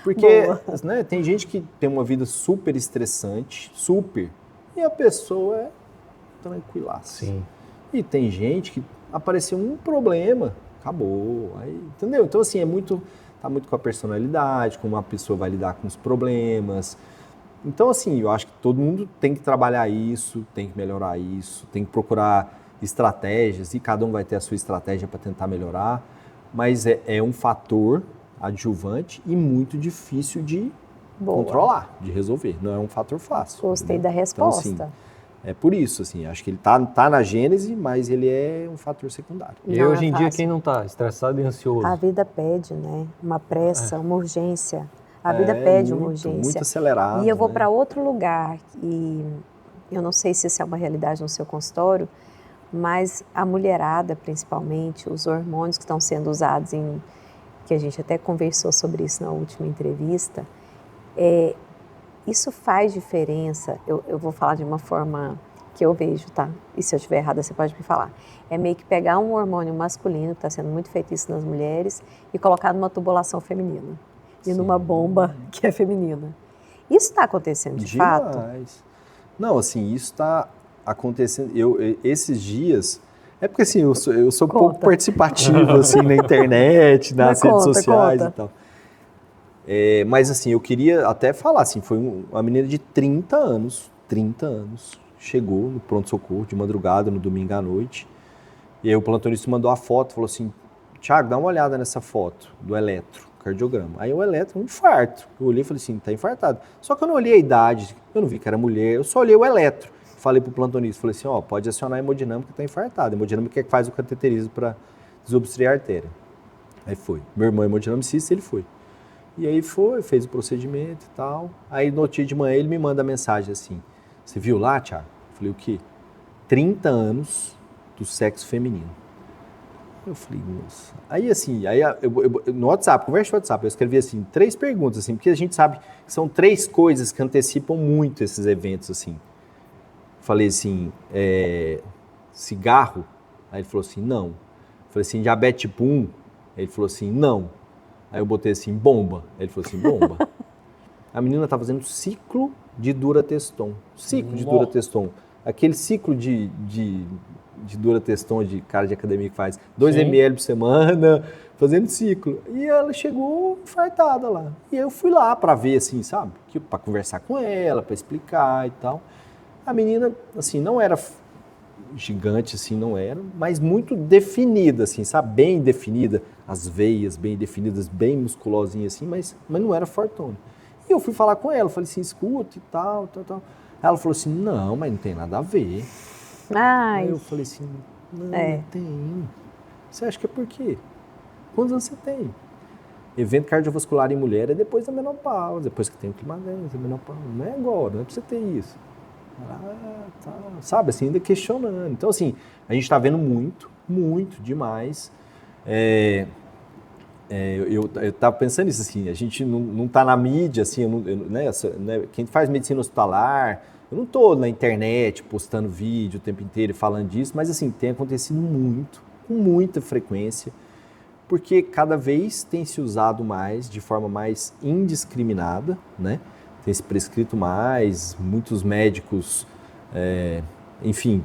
Porque né, tem gente que tem uma vida super estressante, super, e a pessoa é tranquilaça. Sim. E tem gente que apareceu um problema, acabou, aí, entendeu? Então, assim, tá muito com a personalidade, como a pessoa vai lidar com os problemas. Então, assim, eu acho que todo mundo tem que trabalhar isso, tem que melhorar isso, tem que procurar estratégias, e cada um vai ter a sua estratégia para tentar melhorar, mas é um fator adjuvante e muito difícil de controlar, de resolver. Não é um fator fácil. Gostei da resposta. Então, assim, é por isso, assim, acho que ele tá na gênese, mas ele é um fator secundário. E hoje em dia, quem não está estressado e ansioso? A vida pede, né? Uma pressa, uma urgência. A vida pede uma urgência. Muito acelerado. E eu vou para outro lugar, e eu não sei se isso é uma realidade no seu consultório, mas a mulherada, principalmente, os hormônios que estão sendo usados que a gente até conversou sobre isso na última entrevista, isso faz diferença. Eu vou falar de uma forma que eu vejo, tá? E se eu estiver errada, você pode me falar. É meio que pegar um hormônio masculino, que está sendo muito feito isso nas mulheres, e colocar numa tubulação feminina. E numa bomba que é feminina. Isso está acontecendo de fato? Não, assim, isso está acontecendo. Esses dias... É porque, assim, eu sou pouco participativo, assim, na internet, nas redes sociais e tal. Mas, assim, eu queria até falar, assim, foi uma menina de 30 anos, chegou no pronto-socorro de madrugada, no domingo à noite, e aí o plantonista mandou a foto, falou assim, Thiago, dá uma olhada nessa foto do eletrocardiograma. Aí o eletro, um infarto. Eu olhei e falei assim, tá infartado. Só que eu não olhei a idade, eu não vi que era mulher, eu só olhei o eletro. Falei pro plantonista, falei assim, pode acionar a hemodinâmica que tá infartada. A hemodinâmica é que faz o cateterismo para desobstruir a artéria. Aí foi. Meu irmão é hemodinamicista, ele foi. E aí fez o procedimento e tal. Aí no dia de manhã ele me manda a mensagem assim, você viu lá, Thiago? Eu falei, o quê? 30 anos do sexo feminino. Eu falei, nossa. Aí assim, no WhatsApp, conversa no WhatsApp, eu escrevi assim, 3 perguntas, assim, porque a gente sabe que são 3 coisas que antecipam muito esses eventos, assim. Falei assim, cigarro? Aí ele falou assim, não. Falei assim, diabetes tipo 1? Aí ele falou assim, não. Aí eu botei assim, bomba. Aí ele falou assim, bomba. A menina tá fazendo ciclo de Durateston. De Durateston. Aquele ciclo de Durateston de cara de academia que faz 2 ml por semana, fazendo ciclo. E ela chegou infartada lá. E eu fui lá para ver, assim, sabe? Para conversar com ela, para explicar e tal. A menina, assim, não era gigante, assim, não era, mas muito definida, assim, sabe? Bem definida. As veias bem definidas, bem musculosinha, assim, mas não era fortuna. E eu fui falar com ela, falei assim, escuta e tal. Ela falou assim, não, mas não tem nada a ver. Aí eu falei assim, não tem. Você acha que é por quê? Quantos anos você tem? Evento cardiovascular em mulher é depois da menopausa, depois que tem o climatério, a menopausa. Não é agora, não é pra você ter isso. Tá. Sabe, assim, ainda questionando. Então, assim, a gente tá vendo muito demais. Eu tava pensando nisso, assim, a gente não tá na mídia, assim, quem faz medicina hospitalar, eu não tô na internet postando vídeo o tempo inteiro e falando disso, mas, assim, tem acontecido muito, com muita frequência, porque cada vez tem se usado mais, de forma mais indiscriminada, né? Tem se prescrito mais, muitos médicos, enfim,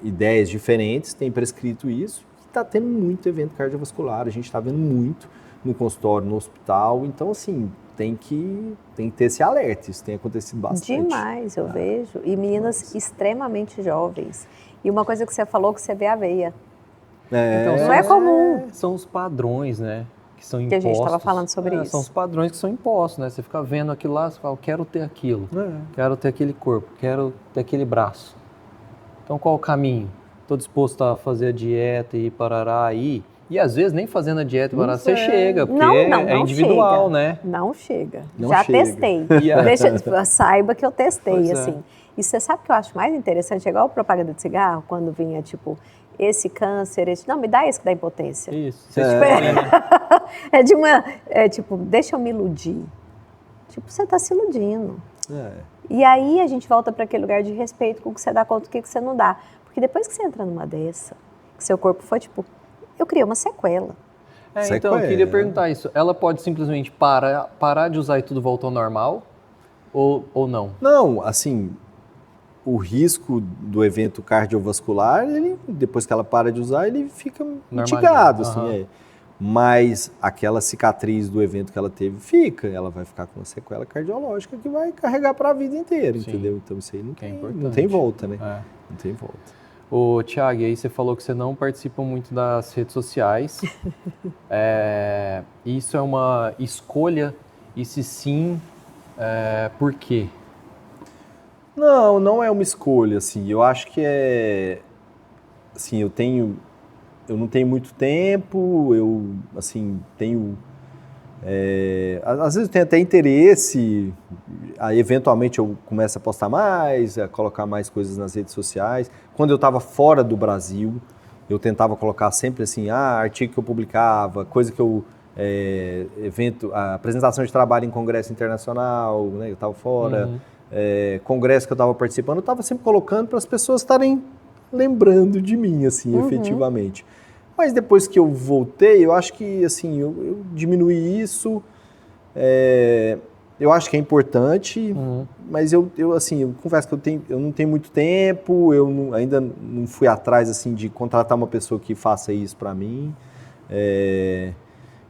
ideias diferentes têm prescrito isso. Está tendo muito evento cardiovascular, a gente está vendo muito no consultório, no hospital. Então, assim, tem que ter esse alerta, isso tem acontecido bastante. Demais, eu vejo. E meninas extremamente jovens. E uma coisa que você falou, que você vê a veia. Então, não é comum. São os padrões, né? Que são impostos. Que a gente estava falando sobre isso. São os padrões que são impostos, né? Você fica vendo aquilo lá, você fala, quero ter aquilo, quero ter aquele corpo, quero ter aquele braço. Então, qual o caminho? Estou disposto a fazer a dieta e parará aí. E às vezes nem fazendo a dieta e parará, você chega, porque é individual, chega. Né? Não chega. Não Já chega. Testei. Saiba que eu testei, assim. E você sabe o que eu acho mais interessante? É igual a propaganda de cigarro, quando vinha, tipo, esse câncer, não, me dá esse que dá impotência. Isso. Tipo, deixa eu me iludir. Tipo, você está se iludindo. E aí a gente volta para aquele lugar de respeito com o que você dá conta, o que você não dá. Porque depois que você entra numa dessa, que seu corpo foi tipo, eu criei uma sequela. Então, eu queria perguntar isso. Ela pode simplesmente parar de usar e tudo volta ao normal? Ou não? Não, assim, o risco do evento cardiovascular, depois que ela para de usar, ele fica mitigado, assim, Mas aquela cicatriz do evento que ela teve ela vai ficar com uma sequela cardiológica que vai carregar para a vida inteira, entendeu? Então isso aí não tem volta, né? Não tem volta. Ô, Thiago, aí você falou que você não participa muito das redes sociais. Isso é uma escolha? E se sim, por quê? Não é uma escolha, assim. Eu acho que assim, eu não tenho muito tempo, eu, assim, tenho... às vezes eu tenho até interesse, aí eventualmente eu começo a postar mais, a colocar mais coisas nas redes sociais. Quando eu estava fora do Brasil, eu tentava colocar sempre assim, artigo que eu publicava, coisa que eu... apresentação de trabalho em congresso internacional, né, eu estava fora, congresso que eu estava participando, eu estava sempre colocando para as pessoas estarem lembrando de mim, assim, efetivamente. Mas depois que eu voltei, eu acho que, assim, eu diminuí isso, eu acho que é importante, mas eu confesso que eu não tenho muito tempo, ainda não fui atrás, assim, de contratar uma pessoa que faça isso para mim.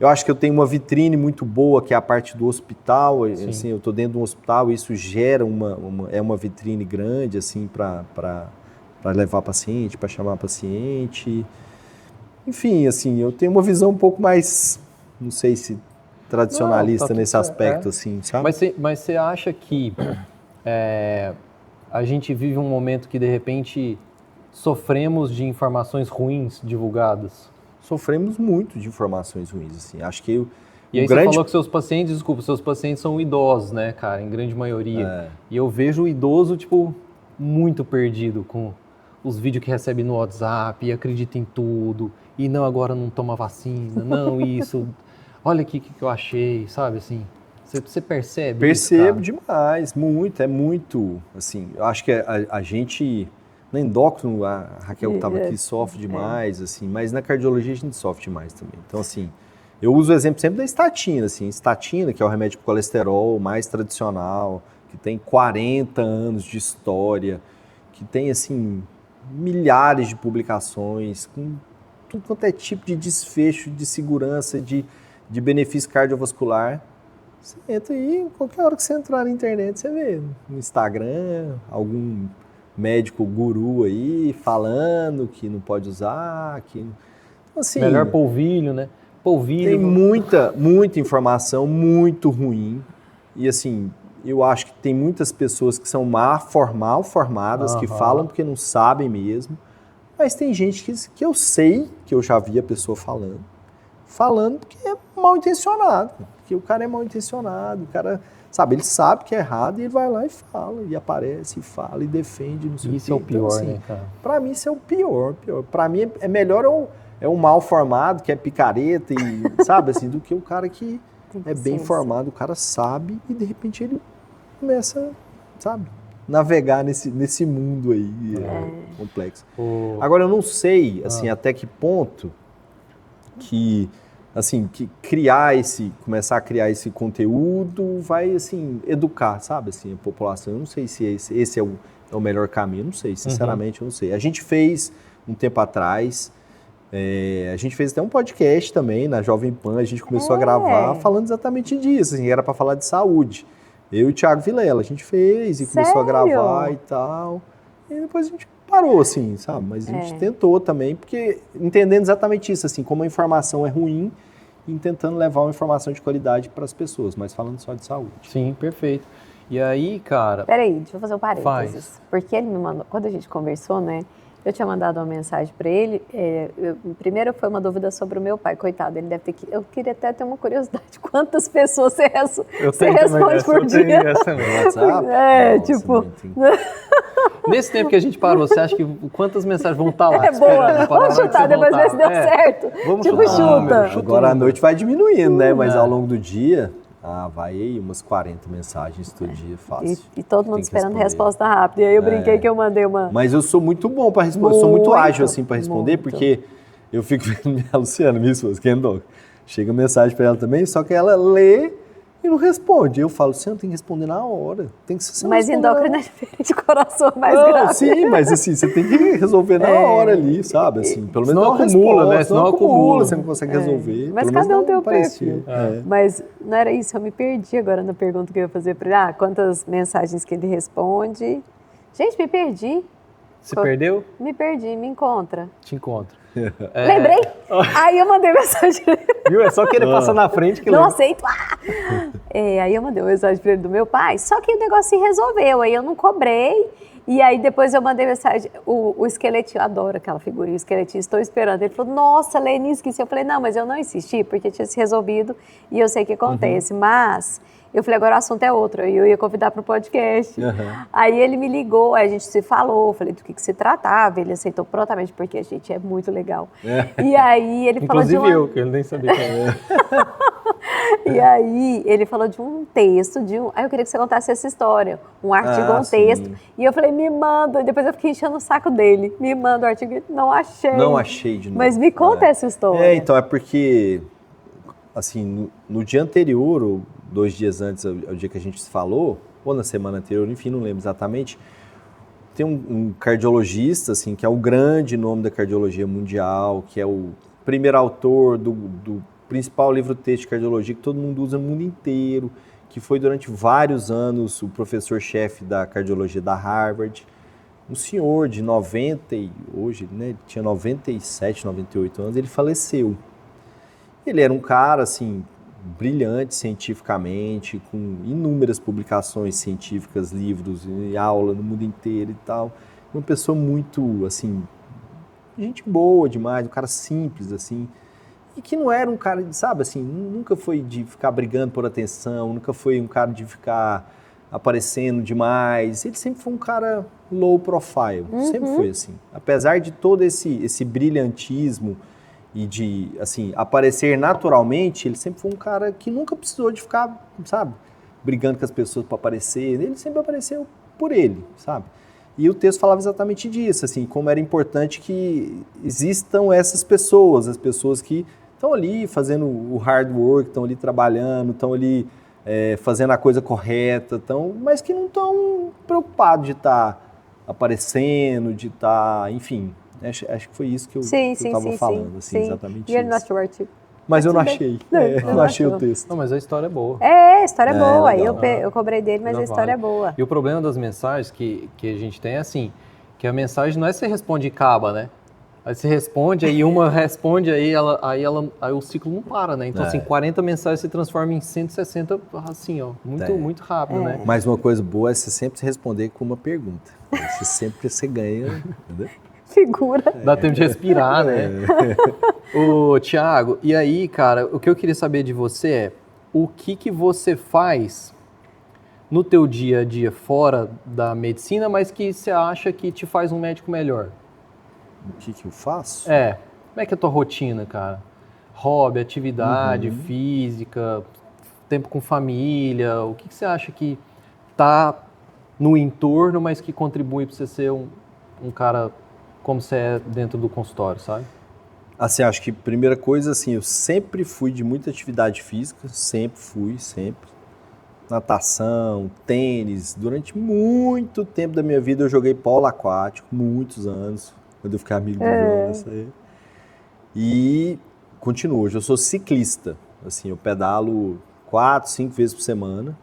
Eu acho que eu tenho uma vitrine muito boa, que é a parte do hospital, assim, eu estou dentro de um hospital e isso gera uma vitrine grande, assim, para levar paciente, para chamar paciente. Enfim, assim, eu tenho uma visão um pouco mais, não sei se tradicionalista nesse aspecto, assim, sabe? Mas você acha que a gente vive um momento que, de repente, sofremos de informações ruins divulgadas? Sofremos muito de informações ruins, assim. Acho que E aí você falou que seus pacientes são idosos, né, cara, em grande maioria. E eu vejo o idoso, tipo, muito perdido com os vídeos que recebe no WhatsApp e acredita em tudo. E não, agora não toma vacina, não, isso. Olha aqui o que eu achei, sabe, assim. Você percebe Percebo isso, demais, muito, muito, assim, eu acho que a gente, na endócrino, a Raquel que estava aqui, sofre demais, assim, mas na cardiologia a gente sofre demais também. Então, assim, eu uso o exemplo sempre da estatina, assim, estatina, que é o remédio para colesterol mais tradicional, que tem 40 anos de história, que tem, assim, milhares de publicações, com tudo quanto é tipo de desfecho, de segurança, de benefício cardiovascular. Você entra aí, qualquer hora que você entrar na internet, você vê no Instagram, algum médico guru aí falando que não pode usar, que... Então, assim, melhor polvilho, né? Polvilho. Tem muita informação muito ruim e, assim, eu acho que tem muitas pessoas que são mal formadas, que falam porque não sabem mesmo, mas tem gente que eu sei, que eu já vi a pessoa falando porque é mal intencionado, porque o cara é mal intencionado, o cara, sabe, ele sabe que é errado e ele vai lá e fala, e aparece, e fala, e defende, não sei o quê. Isso é o pior, então, assim, né, cara? Pra mim isso é o pior. Pra mim é melhor um mal formado, que é picareta, e, sabe, assim, do que o cara que é bem formado, o cara sabe e de repente ele começa, sabe, navegar nesse mundo aí complexo. Agora eu não sei, assim, até que ponto que começar a criar esse conteúdo vai, assim, educar, sabe, assim, a população. Eu não sei se esse é o melhor caminho, não sei, sinceramente eu não sei. A gente fez um tempo atrás, a gente fez até um podcast também na Jovem Pan, a gente começou a gravar falando exatamente disso, assim, era para falar de saúde. Eu e o Thiago Vilela, a gente fez e começou a gravar e tal. E depois a gente parou, assim, sabe? Mas a gente tentou também, porque entendendo exatamente isso, assim, como a informação é ruim, e tentando levar uma informação de qualidade para as pessoas, mas falando só de saúde. Sim, perfeito. E aí, cara... Peraí, deixa eu fazer um parênteses. Porque ele me mandou, quando a gente conversou, né? Eu tinha mandado uma mensagem para ele. Primeiro foi uma dúvida sobre o meu pai, coitado. Ele deve ter que. Eu queria até ter uma curiosidade. Quantas pessoas você responde por dia? WhatsApp? Tipo. Nesse tempo que a gente parou, você acha que quantas mensagens vão estar lá? Boa. Vamos chutar, depois ver se deu certo. Vamos tipo, chuta. Agora a noite vai diminuindo, né? Mas ao longo do dia, Vai aí umas 40 mensagens todo dia, fácil. E todo mundo esperando resposta rápida. E aí eu brinquei que eu mandei uma... Mas eu sou muito bom para responder, eu sou muito ágil assim para responder, porque eu fico vendo a Luciana, minha esposa, que é endócrina. Chega mensagem para ela também, só que ela lê e não responde. Eu falo, você não tem que responder na hora. Tem que ser. Mas endócrina é diferente, coração mais grave. Sim, mas assim, você tem que resolver na hora ali, sabe? Assim, pelo menos não acumula, né? Senão acumula, você não consegue resolver. Mas cada um tem o perfil. Mas não era isso, eu me perdi agora na pergunta que eu ia fazer para ele. Quantas mensagens que ele responde? Gente, me perdi. Se perdeu? Me perdi, me encontra. Te encontro. Lembrei? Aí eu mandei mensagem. Viu? É só querer passar na frente que não aceito. Aí eu mandei uma mensagem para ele do meu pai, só que o negócio se resolveu, aí eu não cobrei. E aí depois eu mandei mensagem, o esqueletinho, eu adoro aquela figurinha, o esqueletinho, estou esperando. Ele falou, nossa, Leni, esqueci. Eu falei, não, mas eu não insisti, porque tinha se resolvido e eu sei que acontece. Mas eu falei, agora o assunto é outro, eu ia convidar para o podcast. Aí ele me ligou, aí a gente se falou, falei do que se tratava, ele aceitou prontamente, porque a gente é muito legal. E aí ele falou de Inclusive eu, que ele nem sabia quem era. E aí ele falou de um texto, aí eu queria que você contasse essa história, um artigo, um texto. Sim. E eu falei, me manda, depois eu fiquei enchendo o saco dele, me manda o artigo, não achei. Não achei de novo. Mas me conta essa história. Então é porque, assim, no dia anterior, ou 2 dias antes, ao dia que a gente se falou, ou na semana anterior, enfim, não lembro exatamente, tem um cardiologista, assim, que é o grande nome da cardiologia mundial, que é o primeiro autor do principal livro-texto de cardiologia que todo mundo usa no mundo inteiro, que foi durante vários anos o professor-chefe da cardiologia da Harvard, um senhor de 90, hoje, né, ele tinha 97, 98 anos, ele faleceu. Ele era um cara, assim, brilhante cientificamente, com inúmeras publicações científicas, livros e aula no mundo inteiro e tal. Uma pessoa muito, assim, gente boa demais, um cara simples, assim, e que não era um cara, sabe, assim, nunca foi de ficar brigando por atenção, nunca foi um cara de ficar aparecendo demais. Ele sempre foi um cara low profile, sempre foi assim. Apesar de todo esse brilhantismo e de, assim, aparecer naturalmente, ele sempre foi um cara que nunca precisou de ficar, sabe, brigando com as pessoas para aparecer. Ele sempre apareceu por ele, sabe? E o texto falava exatamente disso, assim, como era importante que existam essas pessoas, as pessoas que estão ali fazendo o hard work, estão ali trabalhando, estão ali fazendo a coisa correta, mas que não estão preocupados de estar aparecendo, de estar, enfim. Acho que foi isso que eu estava falando, assim, exatamente isso. E ele não achou o artigo? Mas eu não achei, não achei o texto. Não, mas a história é boa. A história é boa, aí eu cobrei dele, mas a história é boa. E o problema das mensagens que a gente tem é assim, que a mensagem não é você responde e acaba, né? Aí você responde, aí uma responde, aí o ciclo não para, né? Então, assim, 40 mensagens se transformam em 160, assim, ó, muito rápido, né? Mas uma coisa boa é você sempre responder com uma pergunta. Você ganha, entendeu? Figura. Dá tempo de respirar, né? Ô, Thiago, e aí, cara, o que eu queria saber de você é o que você faz no teu dia a dia fora da medicina, mas que você acha que te faz um médico melhor? O que eu faço? Como é que é a tua rotina, cara? Hobby, atividade física, tempo com família, o que você acha que tá no entorno, mas que contribui para você ser um cara como você é dentro do consultório, sabe? Assim, acho que primeira coisa, assim, eu sempre fui de muita atividade física, sempre. Natação, tênis, durante muito tempo da minha vida eu joguei polo aquático, muitos anos, quando eu fiquei amigo do João, isso aí. E continuo, hoje eu sou ciclista, assim, eu pedalo 4, 5 vezes por semana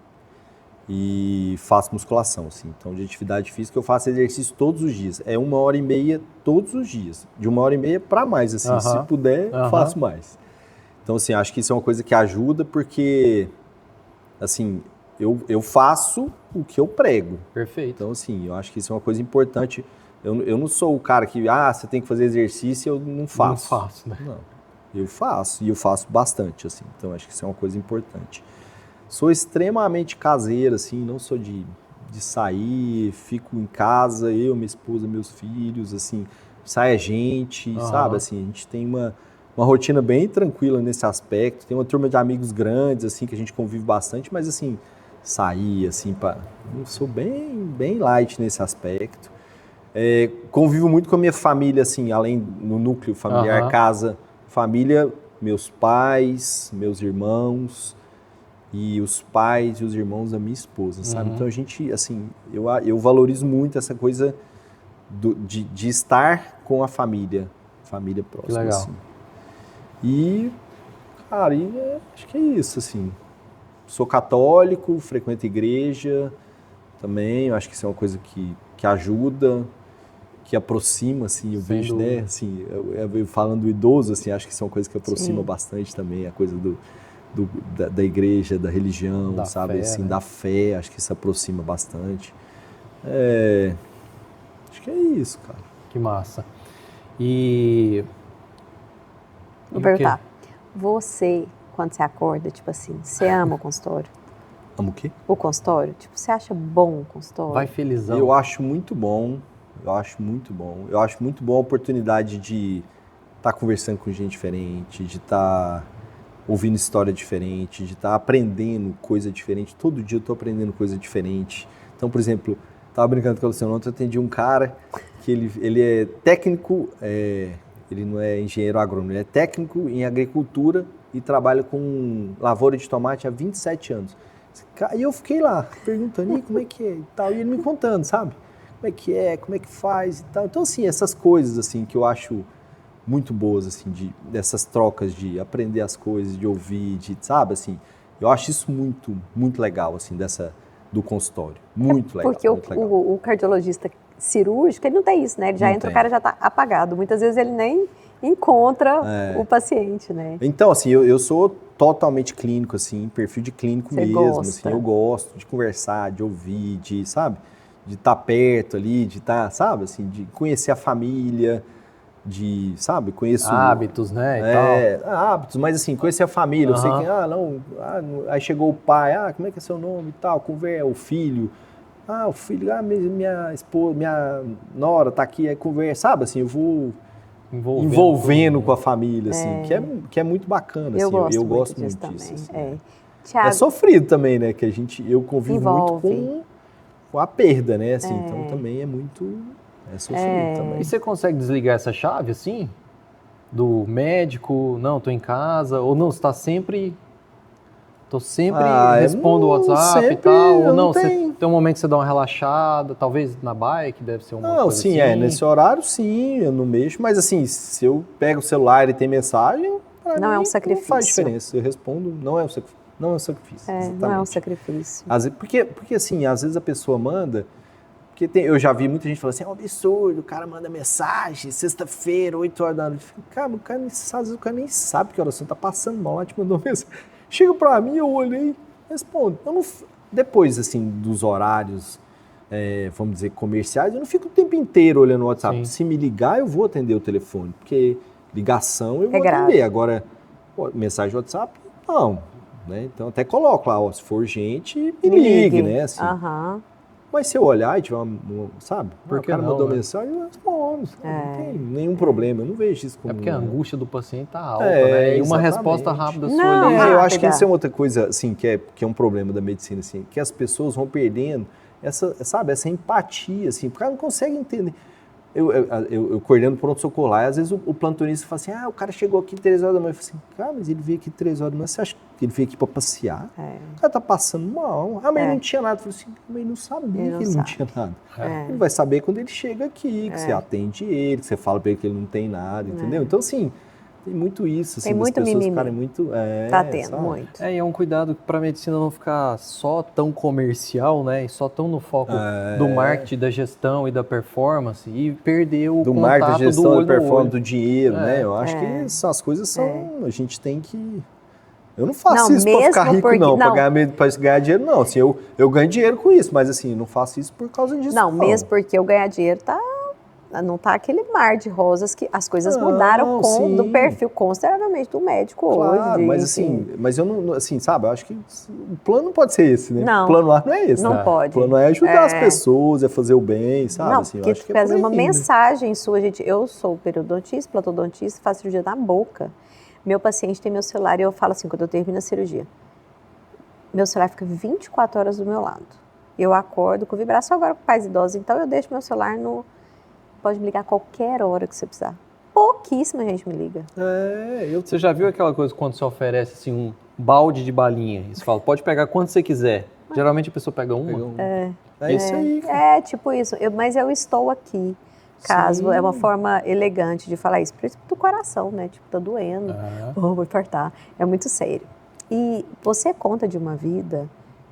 e faço musculação, assim. Então, de atividade física, eu faço exercício todos os dias. É 1h30 todos os dias. De 1h30 para mais, assim. Se puder, faço mais. Então, assim, acho que isso é uma coisa que ajuda porque, assim, eu faço o que eu prego. Perfeito. Então, assim, eu acho que isso é uma coisa importante. Eu não sou o cara que, você tem que fazer exercício e eu não faço. Não faço, né? Não. Eu faço, e eu faço bastante, assim. Então, acho que isso é uma coisa importante. Sou extremamente caseiro, assim, não sou de sair, fico em casa, eu, minha esposa, meus filhos, assim, sai a gente, sabe? Assim, a gente tem uma rotina bem tranquila nesse aspecto. Tem uma turma de amigos grandes, assim, que a gente convive bastante, mas, assim, sair, assim, eu sou bem light nesse aspecto. Convivo muito com a minha família, assim, além no núcleo familiar, casa, família, meus pais, meus irmãos e os pais e os irmãos da minha esposa, sabe? Então a gente, assim, eu valorizo muito essa coisa de estar com a família próxima. Que legal. Assim. E, cara, acho que é isso, assim. Sou católico, frequento igreja também, eu acho que isso é uma coisa que ajuda, que aproxima, assim, eu vejo, né, assim, eu falando do idoso, assim, acho que isso é uma coisa que aproxima bastante também, a coisa da igreja, da religião, da sabe, fé, assim, né? Da fé, acho que isso aproxima bastante. Acho que é isso, cara. Que massa. E... Vou perguntar, você, quando você acorda, tipo assim, você ama o consultório? Amo o quê? O consultório? Tipo, você acha bom o consultório? Vai felizão. Eu acho muito bom. Eu acho muito bom a oportunidade de estar conversando com gente diferente, de estar ouvindo história diferente, de estar aprendendo coisa diferente. Todo dia eu estou aprendendo coisa diferente. Então, por exemplo, estava brincando com o Luciano ontem, eu atendi um cara que ele é técnico, ele não é engenheiro agrônomo, ele é técnico em agricultura e trabalha com lavoura de tomate há 27 anos. E eu fiquei lá perguntando, como é que é e tal, e ele me contando, sabe? Como é que faz e tal. Então, assim, essas coisas, assim, que eu acho muito boas, assim, dessas trocas de aprender as coisas, de ouvir, sabe, assim, eu acho isso muito, muito legal, assim, do consultório. Muito legal. Porque o cardiologista cirúrgico, ele não tem isso, né? Ele já entra, o cara já está apagado. Muitas vezes ele nem encontra o paciente, né? Então, assim, eu sou totalmente clínico, assim, perfil de clínico Você mesmo, gosta. assim, eu gosto de conversar, de ouvir, sabe? De estar perto ali, de estar, sabe, assim, de conhecer a família, sabe, conheço... Hábitos, né, e tal. Hábitos, mas assim, conhecer a família, eu sei que, aí chegou o pai, como é que é seu nome e tal, conversa, o filho, minha esposa, minha nora tá aqui, aí conversa, sabe, assim, eu vou envolvendo com a família, assim, que é muito bacana, eu assim, gosto muito também. disso. Assim. Thiago, É sofrido também, né, que eu convivo muito com a perda, né, assim, então também é sofrido também. E você consegue desligar essa chave, assim? Do médico, não, tô em casa, ou não, você tá sempre... respondo o WhatsApp e tal, ou não, tem um momento que você dá uma relaxada, talvez na bike, deve ser uma coisa sim, assim. Nesse horário, sim, eu não mexo, mas assim, se eu pego o celular e tem mensagem, não é um sacrifício. Não faz diferença, eu respondo, não é um sacrifício. Não é um sacrifício. Não é um sacrifício. Porque assim, às vezes a pessoa manda... eu já vi muita gente falando assim, é um absurdo, o cara manda mensagem, sexta-feira, 8 horas da noite. Cara, às vezes o cara nem sabe que oração tá passando mal, lá te mandou mensagem. Chega pra mim, eu olhei, respondo. Depois, assim, dos horários, vamos dizer, comerciais, eu não fico o tempo inteiro olhando o WhatsApp. Sim. Se me ligar, eu vou atender o telefone, porque ligação eu vou atender. Agora, mensagem de WhatsApp, não. Né? Então, até coloco lá, se for gente, me ligue, né? Assim. Mas se eu olhar e tiver sabe? O cara mandou mensagem, eu respondo. Não tem nenhum problema, eu não vejo isso como... porque a angústia do paciente tá alta, né? E uma resposta rápida sua ali... Eu acho que isso é outra coisa, assim, que é um problema da medicina, assim, que as pessoas vão perdendo essa empatia, assim, porque ela não consegue entender. Eu coordeno pronto-socorro lá, e às vezes o plantonista fala assim, o cara chegou aqui 3 horas da manhã. Eu falo assim, cara, mas ele veio aqui 3 horas da manhã, você acha que ele veio aqui para passear? O cara tá passando mal. Mas ele não tinha nada. Eu falei assim, mas ele não sabia que ele não tinha nada. Ele vai saber quando ele chega aqui, que você atende ele, que você fala para ele que ele não tem nada, entendeu? Então, assim, tem muito isso, assim, tem muito pessoas mimimi. ficarem muito... Tá tendo, sabe? Muito. E é um cuidado para a medicina não ficar só tão comercial, né? E só tão no foco do marketing, da gestão e da performance e perder o contato marketing, da gestão, do olho da performance, do do dinheiro, né? Eu acho que essas coisas são... A gente tem que... Eu não faço isso para ficar rico, para ganhar dinheiro, não. Assim, eu ganho dinheiro com isso, mas assim, não faço isso por causa disso. Não, mesmo porque eu ganhar dinheiro tá não tá aquele mar de rosas que as coisas mudaram do perfil consideravelmente do médico hoje. Mas assim, eu não, assim, sabe, eu acho que o plano não pode ser esse, né? Não. O plano A não é esse, não né? pode. O plano A é ajudar as pessoas, é fazer o bem, sabe? Não, assim, porque eu acho que faz uma aí, mensagem sua, gente. Eu sou periodontista, plantodontista, faço cirurgia na boca. Meu paciente tem meu celular e eu falo assim, quando eu termino a cirurgia, meu celular fica 24 horas do meu lado. Eu acordo com vibração agora com pais idosos, então eu deixo meu celular no... Pode me ligar a qualquer hora que você precisar. Pouquíssima gente me liga. Você já viu aquela coisa quando você oferece assim, um balde de balinha? E você fala, pode pegar quanto você quiser. Geralmente a pessoa pega uma. É isso aí. É tipo isso. Mas eu estou aqui. Caso é uma forma elegante de falar isso. Por isso do coração, né? Tipo, tá doendo. Vou infartar. É muito sério. E você conta de uma vida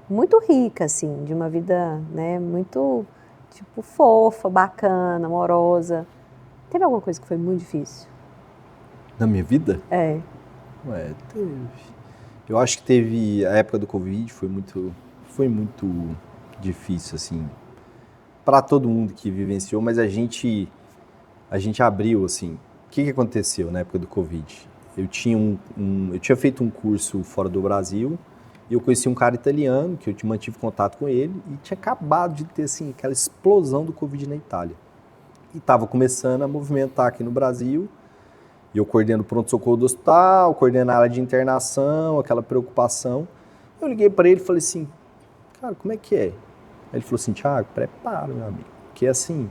muito rica, assim. De uma vida, né? Muito, tipo, fofa, bacana, amorosa. Teve alguma coisa que foi muito difícil? Na minha vida? Teve. Eu acho que teve a época do Covid, foi muito difícil, assim, para todo mundo que vivenciou, mas a gente abriu, assim, o que aconteceu na época do Covid? Eu tinha feito um curso fora do Brasil e eu conheci um cara italiano, que eu mantive contato com ele, e tinha acabado de ter, assim, aquela explosão do Covid na Itália. E estava começando a movimentar aqui no Brasil, e eu coordeno o pronto-socorro do hospital, coordeno a área de internação, aquela preocupação. Eu liguei para ele e falei assim, cara, como é que é? Aí ele falou assim, Thiago, prepara, meu amigo, porque assim,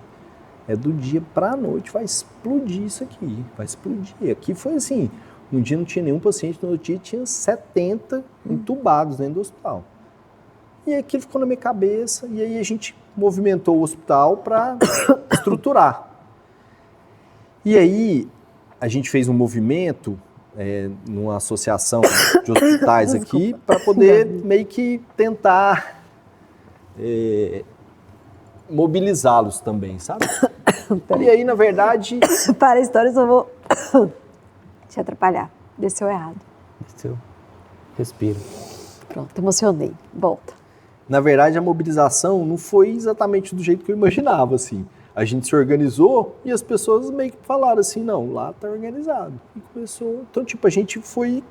é do dia pra noite, vai explodir isso aqui, vai explodir. Aqui foi assim, um dia não tinha nenhum paciente, no outro dia tinha 70 entubados dentro do hospital. E aí aquilo ficou na minha cabeça, e aí a gente movimentou o hospital para estruturar. E aí a gente fez um movimento numa associação de hospitais aqui para poder meio que tentar mobilizá-los também, sabe? E aí, na verdade... Para a história, eu só vou te atrapalhar. Desceu errado. Desceu. Respira. Pronto, emocionei. Volta. Na verdade, a mobilização não foi exatamente do jeito que eu imaginava, assim. A gente se organizou e as pessoas meio que falaram assim, não, lá tá organizado. E começou... Então, tipo, a gente foi...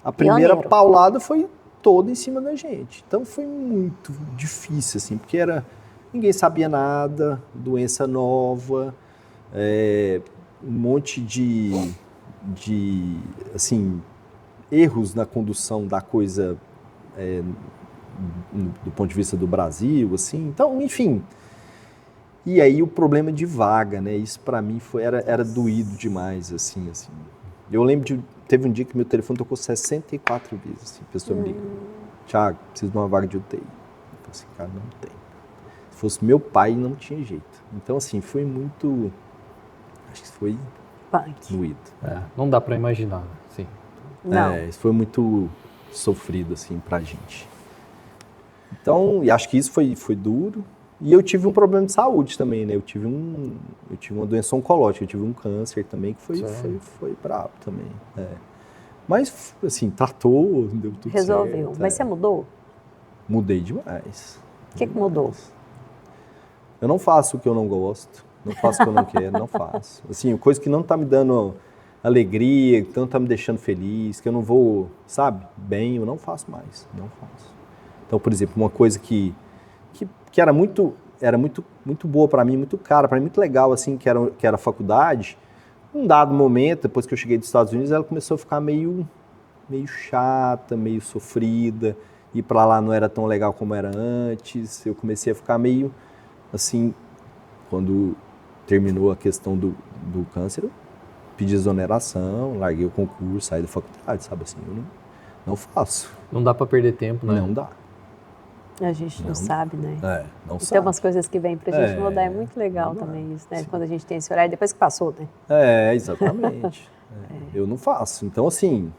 A primeira paulada foi toda em cima da gente. Então, foi muito difícil, assim, porque ninguém sabia nada, doença nova, um monte de assim, erros na condução da coisa do ponto de vista do Brasil, assim. Então, enfim... E aí o problema de vaga, né? Isso para mim era doído demais, assim. Eu lembro teve um dia que meu telefone tocou 64 vezes, assim, a pessoa me liga, Thiago, preciso de uma vaga de UTI. Eu falei assim, cara, não tem. Se fosse meu pai, não tinha jeito. Então, assim, foi muito, acho que foi doído. Não dá para imaginar, sim. Não. Isso foi muito sofrido, assim, pra gente. Então, e acho que isso foi duro. E eu tive um problema de saúde também, né? Eu tive uma doença oncológica, eu tive um câncer também, que foi brabo também. Mas, assim, tratou, deu tudo certo. Resolveu. Mas você mudou? Mudei demais. O que mudou? Eu não faço o que eu não gosto, não faço o que eu não quero, não faço. Assim, coisa que não tá me dando alegria, que não tá me deixando feliz, que eu não vou, sabe, bem, eu não faço mais, não faço. Então, por exemplo, uma coisa que era muito boa para mim, muito cara, para mim muito legal, assim, que era a faculdade. Num dado momento, depois que eu cheguei dos Estados Unidos, ela começou a ficar meio chata, meio sofrida, ir para lá não era tão legal como era antes. Eu comecei a ficar meio, assim, quando terminou a questão do câncer, eu pedi exoneração, larguei o concurso, saí da faculdade, sabe, assim, eu não faço. Não dá para perder tempo, né? Não dá. A gente não sabe, né? Não sabe. Tem umas coisas que vem pra gente mudar, é muito legal também isso, né? Sim. Quando a gente tem esse horário, depois que passou, né? Exatamente. Eu não faço. Então, assim,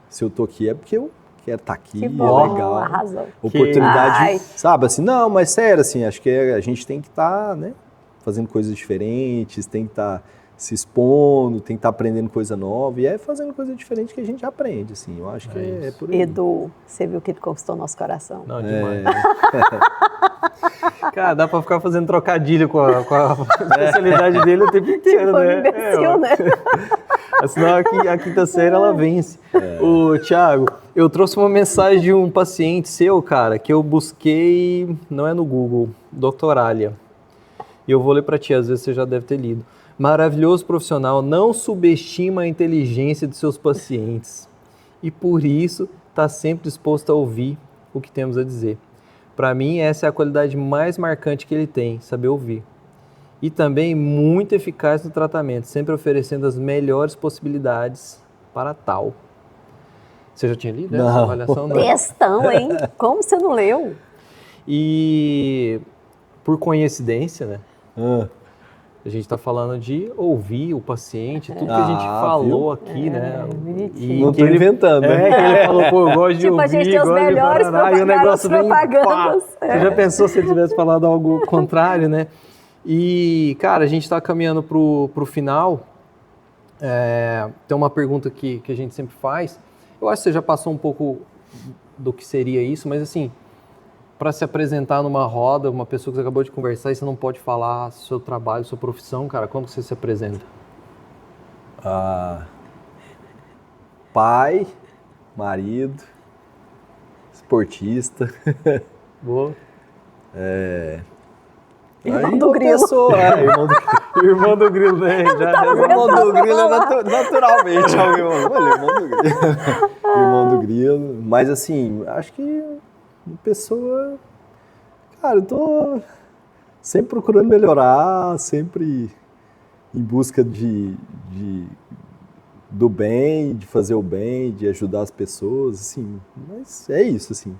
se eu tô aqui é porque eu quero estar aqui, que bom, legal. Arrasou. Oportunidade, sabe, assim, não, mas sério, assim, acho que a gente tem que estar, né, fazendo coisas diferentes, tem que estar se expondo, tem que estar aprendendo coisa nova, e é fazendo coisa diferente que a gente aprende, assim, eu acho que é por aí. Edu, você viu que ele conquistou nosso coração. Não, demais. Cara, dá pra ficar fazendo trocadilho com a especialidade dele o tempo inteiro, Foi né? imbecil, né? Senão a quinta série, ela vence. Ô, Thiago, eu trouxe uma mensagem de um paciente seu, cara, que eu busquei, não é no Google, Doutoralia. E eu vou ler pra ti, às vezes você já deve ter lido. Maravilhoso profissional, não subestima a inteligência de seus pacientes e por isso está sempre disposto a ouvir o que temos a dizer. Para mim, essa é a qualidade mais marcante que ele tem, saber ouvir. E também muito eficaz no tratamento, sempre oferecendo as melhores possibilidades para tal. Você já tinha lido essa avaliação? Não. Textão, hein? Como você não leu? E por coincidência, né? A gente está falando de ouvir o paciente, tudo que a gente falou aqui, né? Bonitinho. Não estou inventando, né? Que ele falou, pô, eu gosto de ouvir, a gente tem os melhores e o negócio vem, propagandas. Você já pensou se ele tivesse falado algo contrário, né? E, cara, a gente está caminhando pro final. Tem uma pergunta que a gente sempre faz. Eu acho que você já passou um pouco do que seria isso, mas assim, para se apresentar numa roda, uma pessoa que você acabou de conversar e você não pode falar seu trabalho, sua profissão, cara, como que você se apresenta? Pai, marido, esportista. Boa. Irmão do Grilo. Irmão do Grilo, né? Irmão do Grilo é naturalmente. Irmão do Grilo. Irmão do Grilo. Mas assim, acho que uma pessoa... Cara, eu tô sempre procurando melhorar, sempre em busca do bem, de fazer o bem, de ajudar as pessoas, assim. Mas é isso, assim.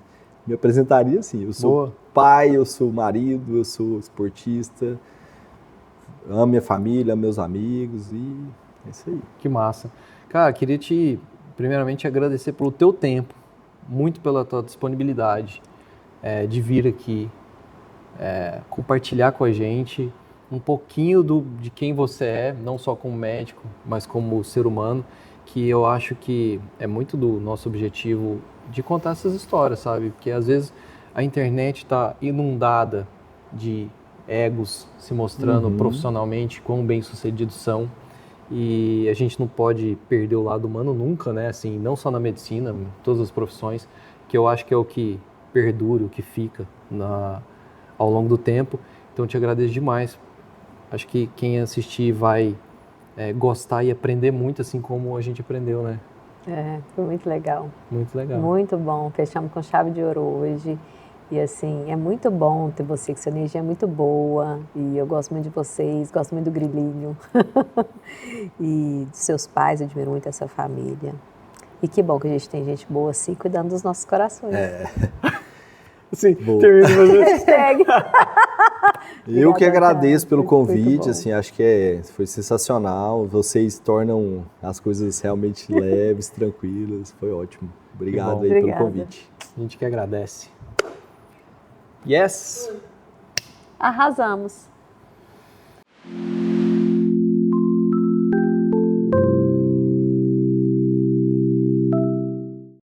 Me apresentaria assim, eu sou pai, eu sou marido, eu sou esportista, amo minha família, amo meus amigos e é isso aí. Que massa. Cara, queria primeiramente agradecer pelo teu tempo, muito pela tua disponibilidade de vir aqui, compartilhar com a gente um pouquinho de quem você é, não só como médico, mas como ser humano, que eu acho que é muito do nosso objetivo de contar essas histórias, sabe? Porque às vezes a internet está inundada de egos se mostrando profissionalmente quão bem-sucedidos são e a gente não pode perder o lado humano nunca, né? Assim, não só na medicina, em todas as profissões, que eu acho que é o que perdura, o que fica ao longo do tempo. Então eu te agradeço demais. Acho que quem assistir vai gostar e aprender muito, assim como a gente aprendeu, né? Foi muito legal. Muito legal. Muito bom. Fechamos com chave de ouro hoje. E assim, é muito bom ter você, que sua energia é muito boa. E eu gosto muito de vocês, gosto muito do Grilinho. E dos seus pais, eu admiro muito essa família. E que bom que a gente tem gente boa assim, cuidando dos nossos corações. Sim, termina Hashtag. Eu que agradeço pelo convite, assim, acho que foi sensacional. Vocês tornam as coisas realmente leves, tranquilas, foi ótimo. Obrigado aí pelo convite. A gente que agradece. Yes! Arrasamos.